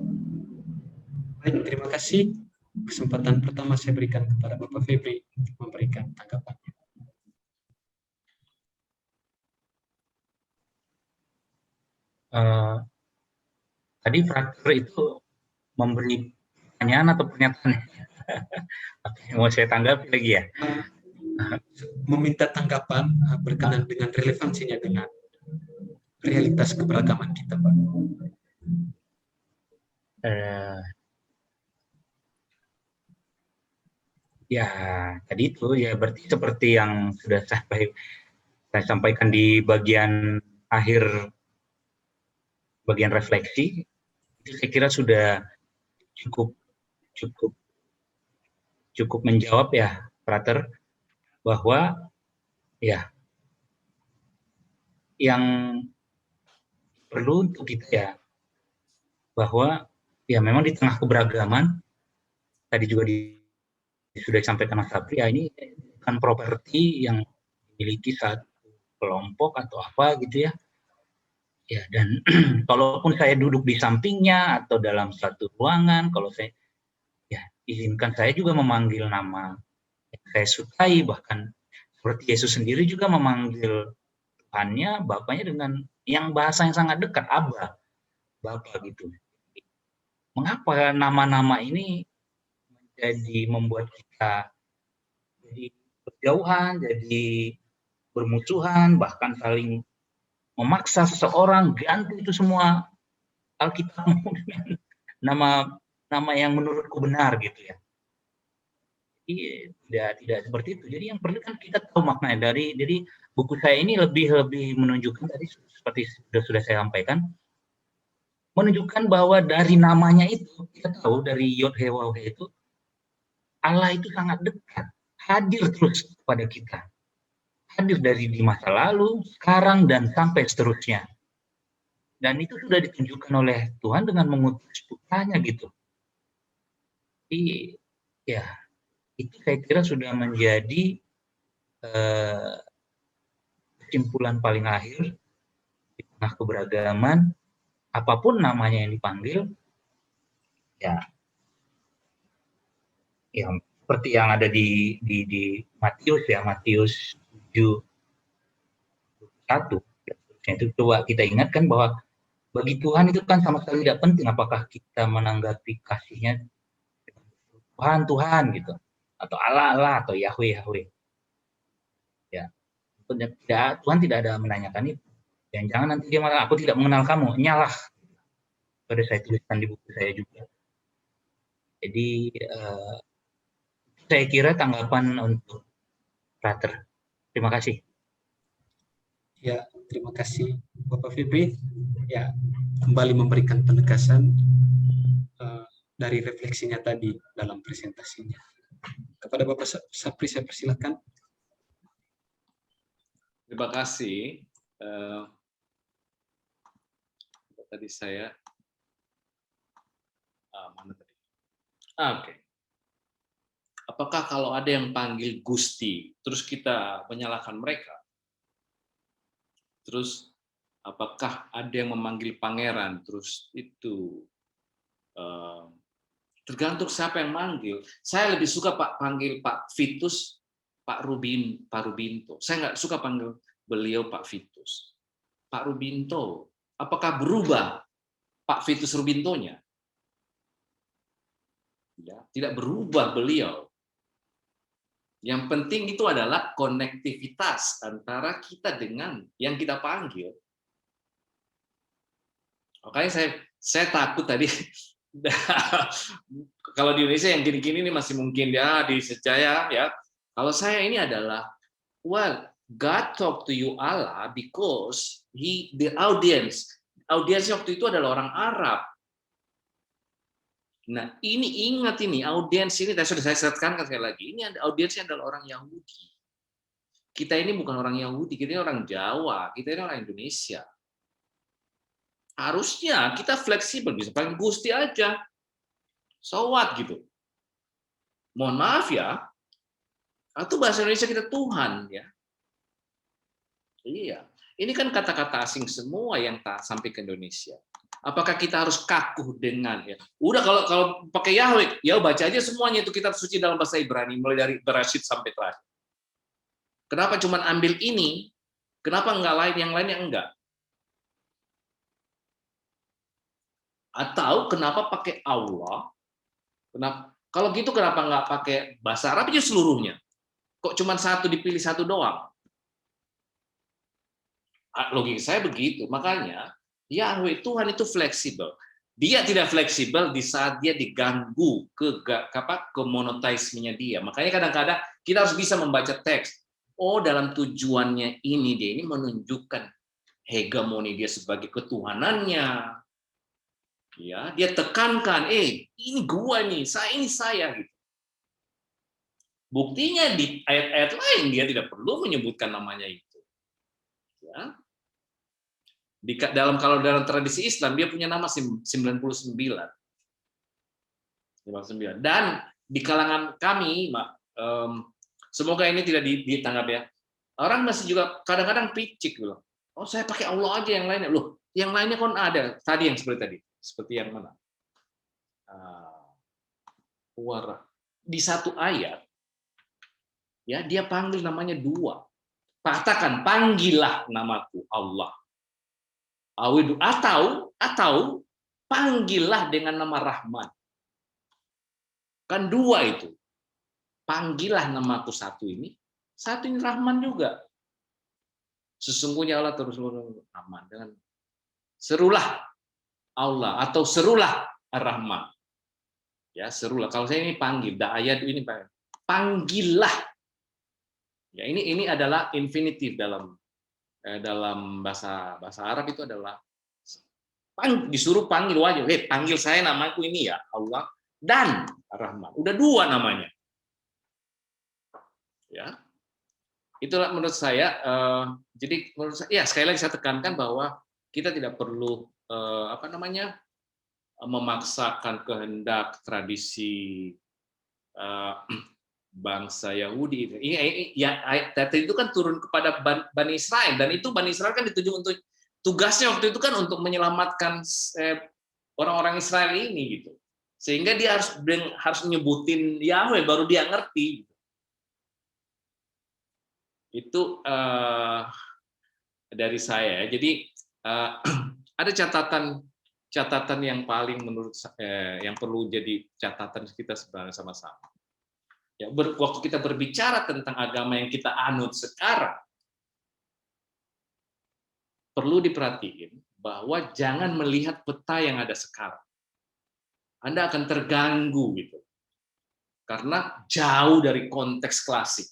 Baik, terima kasih. Kesempatan pertama saya berikan kepada Bapak Febri untuk memberikan tanggapannya. Tadi Frater itu memberi pertanyaan atau pernyataan? Mau saya tanggapi lagi ya? Meminta tanggapan berkenaan dengan relevansinya dengan realitas keberagaman kita, Pak. Ya, tadi itu ya berarti seperti yang sudah saya sampaikan di bagian akhir, bagian refleksi, itu saya kira sudah cukup menjawab ya, Frater, bahwa ya yang perlu untuk kita ya, bahwa ya memang di tengah keberagaman, tadi juga sudah disampaikan Mas Sapri, ya ini kan properti yang dimiliki satu kelompok atau apa gitu ya. Ya, dan kalaupun saya duduk di sampingnya atau dalam satu ruangan, kalau saya, ya izinkan saya juga memanggil nama yang saya sukai, bahkan seperti Yesus sendiri juga memanggil Tuhannya, Bapaknya dengan yang bahasa yang sangat dekat, Abba, Bapa gitu. Mengapa nama-nama ini menjadi membuat kita jadi berjauhan, jadi bermusuhan, bahkan saling memaksa seseorang ganti itu semua Alkitab dengan nama yang menurutku benar gitu ya. Jadi tidak seperti itu. Jadi yang perlu kan kita tahu maknanya jadi buku saya ini lebih menunjukkan tadi seperti sudah saya sampaikan, menunjukkan bahwa dari namanya itu kita tahu dari Yod He Waw He itu Allah itu sangat dekat, hadir terus kepada kita. Hadir dari di masa lalu, sekarang, dan sampai seterusnya. Dan itu sudah ditunjukkan oleh Tuhan dengan mengutus putranya gitu. Jadi ya itu saya kira sudah menjadi kesimpulan paling akhir di tengah keberagaman, apapun namanya yang dipanggil, ya seperti yang ada di Matius ya, Matius 7:1. Itu coba kita ingatkan bahwa bagi Tuhan itu kan sama sekali tidak penting apakah kita menanggapi kasihnya Tuhan Tuhan gitu, atau Allah Allah, atau Yahweh Yahweh. Ya, Tuhan tidak ada menanyakan itu. Jangan nanti dia malah aku tidak mengenal kamu, nyalah. Sudah saya tuliskan di buku saya juga. Jadi saya kira tanggapan untuk Frater. Terima kasih. Ya, terima kasih Bapak Febri. Ya, kembali memberikan penegasan dari refleksinya tadi dalam presentasinya. Kepada Bapak Sapri saya persilakan. Terima kasih. Tadi saya mana tadi? Oke. Apakah kalau ada yang panggil Gusti, terus kita menyalahkan mereka? Terus apakah ada yang memanggil Pangeran, terus itu tergantung siapa yang manggil. Saya lebih suka panggil Pak Vitus, Pak Rubinto. Saya nggak suka panggil beliau Pak Vitus. Pak Rubinto, apakah berubah Pak Vitus Rubintonya? Ya, tidak berubah beliau. Yang penting itu adalah konektivitas antara kita dengan yang kita panggil. Makanya saya takut tadi kalau di Indonesia yang gini-gini ini masih mungkin ya di Secaya ya. Kalau saya ini adalah God talk to you Allah because the audience waktu itu adalah orang Arab. Nah, ini ingat ini audiens ini sudah saya setkan sekali lagi. Ini audiensnya adalah orang Yahudi. Kita ini bukan orang Yahudi, kita ini orang Jawa, kita ini orang Indonesia. Harusnya kita fleksibel, bisa panggil Gusti aja. So what gitu. Mohon maaf ya. Atau bahasa Indonesia kita Tuhan ya. Iya. Ini kan kata-kata asing semua yang tak sampai ke Indonesia. Apakah kita harus kaku dengan ya? Udah kalau pakai Yahweh, ya baca aja semuanya itu kitab suci dalam bahasa Ibrani mulai dari Berashit sampai terakhir. Kenapa cuma ambil ini? Kenapa enggak lain yang lainnya enggak? Atau kenapa pakai Allah? Kalau gitu kenapa enggak pakai bahasa Arab aja seluruhnya? Kok cuma satu dipilih satu doang? Logika saya begitu. Makanya Yahweh Tuhan itu fleksibel. Dia tidak fleksibel di saat dia diganggu ke monoteismenya dia. Makanya kadang-kadang kita harus bisa membaca teks. Oh, dalam tujuannya ini dia ini menunjukkan hegemoni dia sebagai ketuhanannya. Ya, dia tekankan, ini gua nih, saya gitu. Buktinya di ayat-ayat lain dia tidak perlu menyebutkan namanya itu. Ya. Kalau dalam tradisi Islam dia punya nama 99. Dan di kalangan kami, semoga ini tidak ditanggap ya. Orang masih juga kadang-kadang picik loh. Oh, saya pakai Allah aja, yang lainnya loh. Yang lainnya kan ada. Tadi yang seperti yang mana? Di satu ayat, ya dia panggil namanya 2. Katakan, panggillah namaku Allah. Atau panggillah dengan nama Rahman. Kan 2 itu. Panggillah namaku satu ini Rahman juga. Sesungguhnya Allah terus Rahman. Dengan serulah Allah atau serulah Ar-Rahman. Ya, serulah. Kalau saya ini panggil, ayat ini panggillah. Ya, ini adalah infinitif dalam bahasa Arab itu adalah disuruh panggil wajib. Panggil saya, namaku ini ya Allah dan Ar-Rahman. Udah 2 namanya. Ya. Itulah menurut saya. Jadi menurut saya, ya sekali lagi saya tekankan bahwa kita tidak perlu memaksakan kehendak tradisi bangsa Yahudi. Tadi itu kan turun kepada Bani Israel, dan itu Bani Israel kan dituju untuk tugasnya waktu itu kan untuk menyelamatkan orang-orang Israel ini gitu. Sehingga dia harus nyebutin Yahweh baru dia ngerti. Itu dari saya. Jadi ada catatan yang paling menurut saya yang perlu jadi catatan kita sebenarnya sama-sama. Ya, waktu kita berbicara tentang agama yang kita anut sekarang, perlu diperhatiin bahwa jangan melihat peta yang ada sekarang. Anda akan terganggu gitu. Karena jauh dari konteks klasik.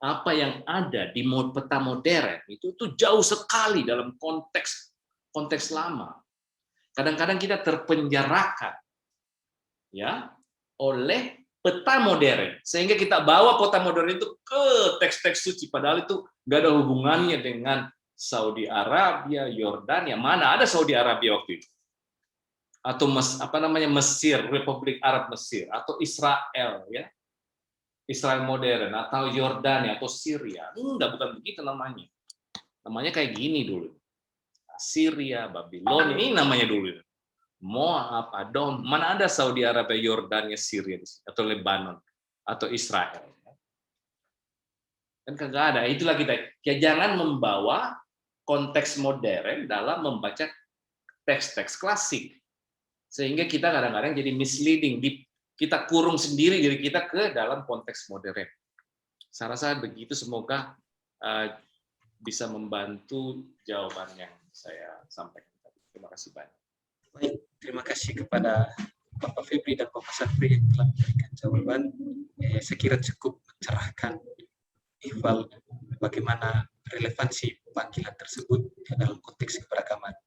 Apa yang ada di peta modern itu jauh sekali dalam konteks lama. Kadang-kadang kita terpenjarakan ya oleh peta modern, sehingga kita bawa peta modern itu ke teks-teks suci, padahal itu nggak ada hubungannya dengan Saudi Arabia, Yordania. Mana ada Saudi Arabia waktu itu? Atau Mesir, Republik Arab Mesir, atau Israel ya, Israel modern, atau Yordania, atau Syria. Enggak, bukan begitu namanya. Namanya kayak gini dulu. Syria, Babylon, ini namanya dulu. Moab, Adom, mana ada Saudi Arabia, Yordania, Syria, atau Lebanon, atau Israel. Kan kagak ada. Itulah kita. Ya, jangan membawa konteks modern dalam membaca teks-teks klasik. Sehingga kita kadang-kadang jadi misleading. Kita kurung sendiri diri kita ke dalam konteks modern. Saya rasa begitu, semoga bisa membantu jawaban yang saya sampaikan tadi. Terima kasih banyak. Baik, terima kasih kepada Bapak Febri dan Bapak Safri yang telah memberikan jawaban. Saya kira cukup mencerahkan Iqbal bagaimana relevansi panggilan tersebut dalam konteks keberagaman.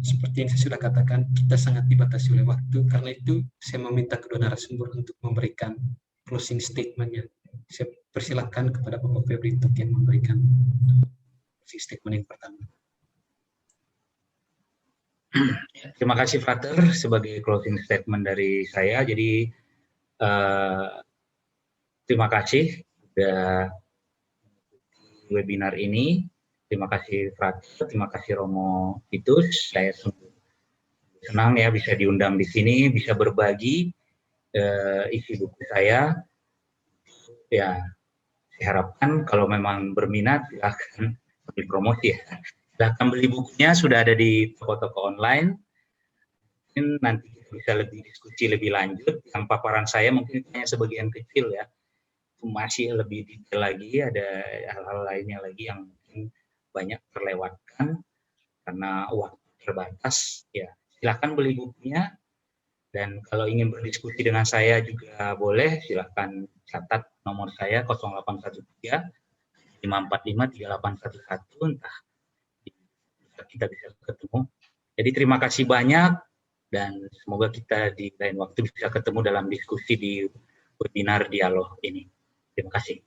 Seperti yang saya sudah katakan, kita sangat dibatasi oleh waktu, karena itu saya meminta kedua narasumber untuk memberikan closing statement-nya. Saya persilakan kepada Bapak Febri untuk yang memberikan closing statement yang pertama. Terima kasih Frater sebagai closing statement dari saya. Jadi terima kasih sudah webinar ini. Terima kasih Frater, terima kasih Romo Titus. Saya senang ya bisa diundang di sini, bisa berbagi isi buku saya. Ya, saya harapkan kalau memang berminat silahkan beli promosi ya. Silahkan beli bukunya, sudah ada di toko-toko online. Mungkin nanti kita bisa lebih diskusi lebih lanjut. Yang paparan saya mungkin hanya sebagian kecil ya. Masih lebih detail lagi, ada hal-hal lainnya lagi yang mungkin banyak terlewatkan karena waktu terbatas. Ya, silahkan beli bukunya. Dan kalau ingin berdiskusi dengan saya juga boleh, silahkan catat nomor saya 0813 545 3811, entah kita bisa ketemu. Jadi terima kasih banyak dan semoga kita di lain waktu bisa ketemu dalam diskusi di webinar dialog ini. Terima kasih.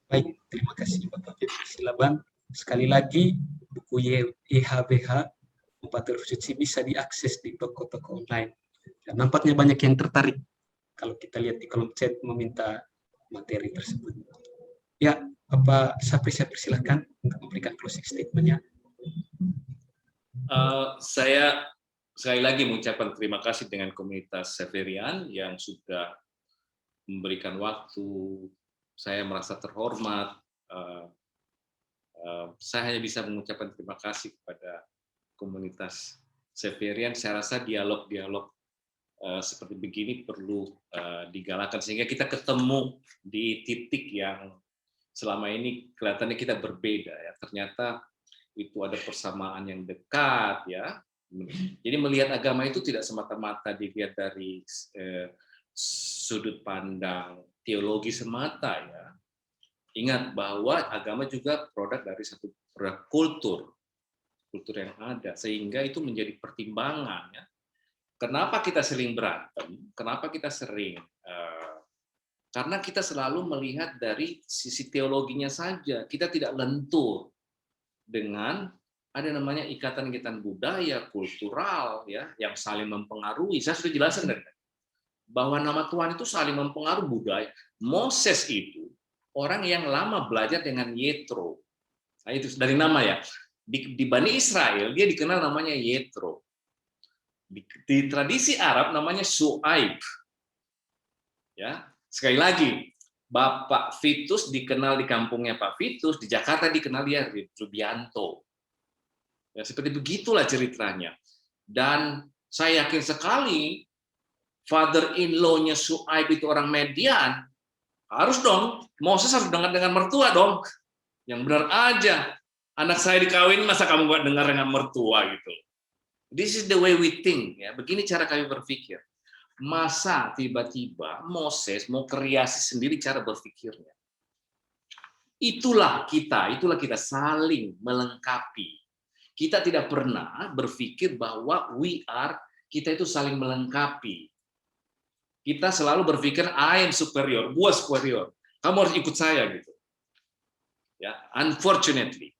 Baik, terima kasih Bapak Febri Silaban. Sekali lagi buku YHWH 4 huruf suci bisa diakses di toko-toko online. Dan nampaknya banyak yang tertarik kalau kita lihat di kolom chat meminta materi tersebut. Ya, Bapak Sapri, saya persilakan untuk memberikan closing statement-nya. Saya sekali lagi mengucapkan terima kasih dengan komunitas Xaverian yang sudah memberikan waktu. Saya merasa terhormat. Saya hanya bisa mengucapkan terima kasih kepada komunitas Xaverian. Saya rasa dialog-dialog seperti begini perlu digalakan sehingga kita ketemu di titik yang selama ini kelihatannya kita berbeda ya. Ternyata itu ada persamaan yang dekat ya. Jadi melihat agama itu tidak semata-mata dilihat dari sudut pandang teologi semata ya. Ingat bahwa agama juga produk dari satu produk kultur yang ada, sehingga itu menjadi pertimbangan ya. Kenapa kita sering berantem? Kenapa kita sering? Karena kita selalu melihat dari sisi teologinya saja. Kita tidak lentur dengan ada namanya ikatan-ikatan budaya, kultural, ya, yang saling mempengaruhi. Saya sudah jelaskan tadi bahwa nama Tuhan itu saling mempengaruhi budaya. Moses itu orang yang lama belajar dengan Yetro. Nah, itu dari nama ya. Di Bani Israel dia dikenal namanya Yetro. Di tradisi Arab namanya Su'aib. Ya, sekali lagi, Bapak Vitus dikenal di kampungnya Pak Vitus, di Jakarta dikenal dia Rubianto. Ya, seperti begitulah ceritanya. Dan saya yakin sekali father-in-law-nya Su'aib itu orang Median, harus dong, Moses harus dengar dengan mertua dong. Yang benar aja, anak saya dikawin, masa kamu nggak dengar dengan mertua gitu. This is the way we think, ya. Begini cara kami berpikir. Masa tiba-tiba Moses mau kreasi sendiri cara berpikirnya. Itulah kita saling melengkapi. Kita tidak pernah berpikir bahwa kita itu saling melengkapi. Kita selalu berpikir I am superior, gua superior. Kamu harus ikut saya gitu. Ya, unfortunately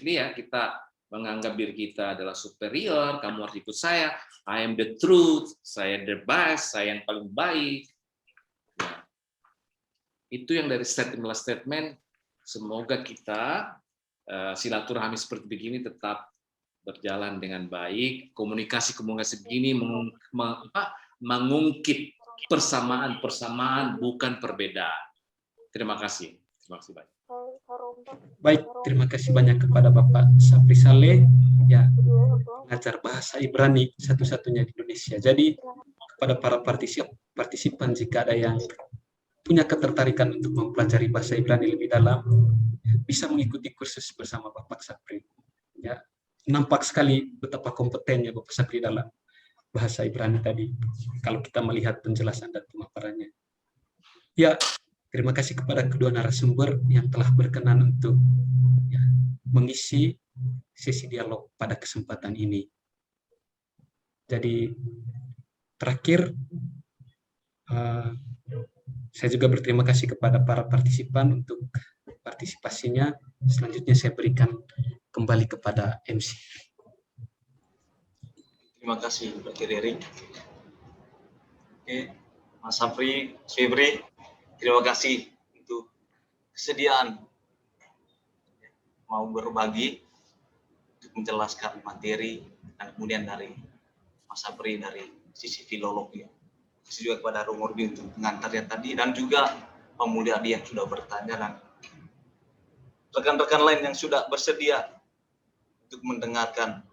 ya kita menganggap diri kita adalah superior, kamu harus ikut saya, I am the truth, saya the best, saya yang paling baik. Nah, itu yang dari statement, semoga kita silaturahmi seperti begini tetap berjalan dengan baik, komunikasi begini mengungkit persamaan bukan perbedaan. Terima kasih banyak. Baik, terima kasih banyak kepada Bapak Sapri Saleh, ya, pengajar bahasa Ibrani satu-satunya di Indonesia. Jadi kepada para partisipan jika ada yang punya ketertarikan untuk mempelajari bahasa Ibrani lebih dalam, bisa mengikuti kursus bersama Bapak Sapri. Ya, nampak sekali betapa kompetennya Bapak Sapri dalam bahasa Ibrani tadi, kalau kita melihat penjelasan dan pemaparannya. Ya, terima kasih kepada kedua narasumber yang telah berkenan untuk mengisi sesi dialog pada kesempatan ini. Jadi, terakhir, saya juga berterima kasih kepada para partisipan untuk partisipasinya. Selanjutnya saya berikan kembali kepada MC. Terima kasih, Pak Kiri. Oke, Mas Sapri, Febri, terima kasih untuk kesediaan mau berbagi untuk menjelaskan materi dan kemudian dari Mas Sapri dari sisi filologi. Terima kasih juga kepada Rumorbi untuk pengantarnya tadi dan juga Pak Mulyadi yang sudah bertanya dan rekan-rekan lain yang sudah bersedia untuk mendengarkan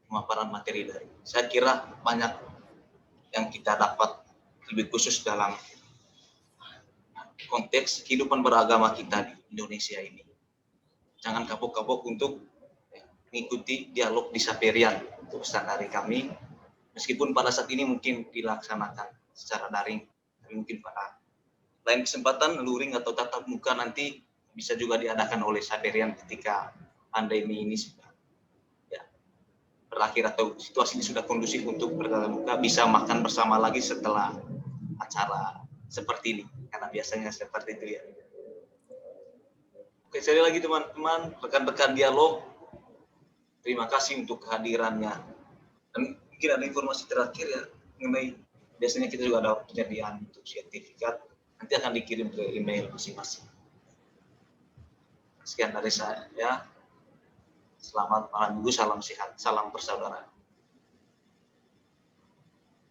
pemaparan materi dari. Saya kira banyak yang kita dapat lebih khusus dalam konteks kehidupan beragama kita di Indonesia ini. Jangan kapok-kapok untuk mengikuti dialog di Xaverian, itu pesan dari kami. Meskipun pada saat ini mungkin dilaksanakan secara daring, tapi mungkin pada lain kesempatan luring atau tatap muka nanti bisa juga diadakan oleh Xaverian ketika pandemi ini sudah berakhir atau situasi ini sudah kondusif untuk bertatap muka, bisa makan bersama lagi setelah acara seperti ini, karena biasanya seperti itu ya. Oke, sekali lagi teman-teman, rekan-rekan dialog, terima kasih untuk kehadirannya. Dan mungkin ada informasi terakhir ya mengenai biasanya kita juga ada penyediaan untuk sertifikat, nanti akan dikirim ke email masing-masing. Sekian dari saya ya. Selamat malam Minggu, salam sehat, salam persaudaraan.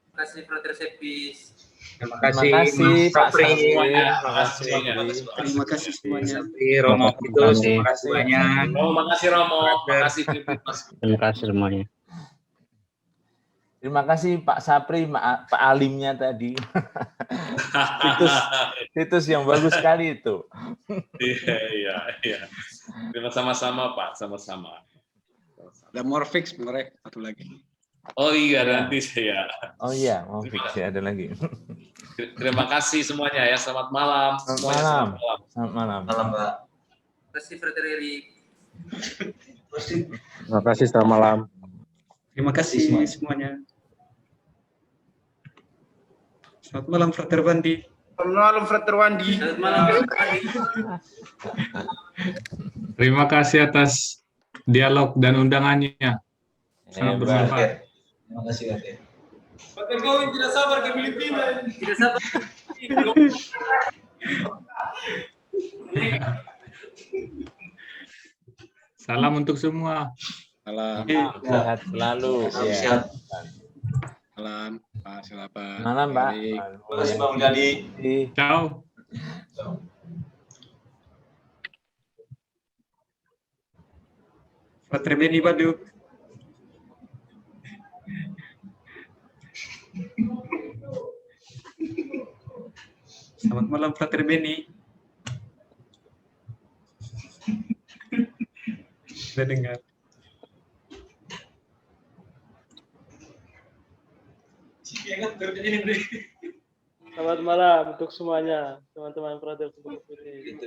Terima kasih Frater Sepis. Terima Terima kasih Pak Sapri. Sapri. Terima kasih. Terima kasih semuanya. Sapri, Romo, itu terima kasih banyak. Romo, makasih Romo, makasih Mas. Terima kasih semuanya. Terima kasih Pak Sapri, Pak Alimnya tadi. Titus yang bagus sekali itu. Iya. Terima sama-sama Pak, sama-sama. Ada more fix, Morek, satu lagi. Oh iya, nanti saya. Oh iya, mau fix ya, ada lagi. Terima kasih semuanya ya. Selamat malam. Selamat Semuanya malam. selamat malam. Selamat malam. Malam Mbak. Terima kasih Frater Erik. Terima kasih, selamat malam. Terima kasih semuanya. Selamat malam, Frater Bandi. Selamat malam Frater Wandi. Selamat malam. Terima kasih atas dialog dan undangannya. Sangat bermanfaat. Terima kasih Ade. Frater Gowin tidak sabar ke Filipina. Tidak sabar. Salam untuk semua. Salam, Sehat selalu. Salam Ya. sehat. salam, Pak Silapan. Malam, Pak. Terima kasih Bang Jadi. Ciao. Frater Beni Baduk. Selamat malam, Frater Beni. Sudah dengar. Selamat malam untuk semuanya, teman-teman Frater Sepuluh Putih.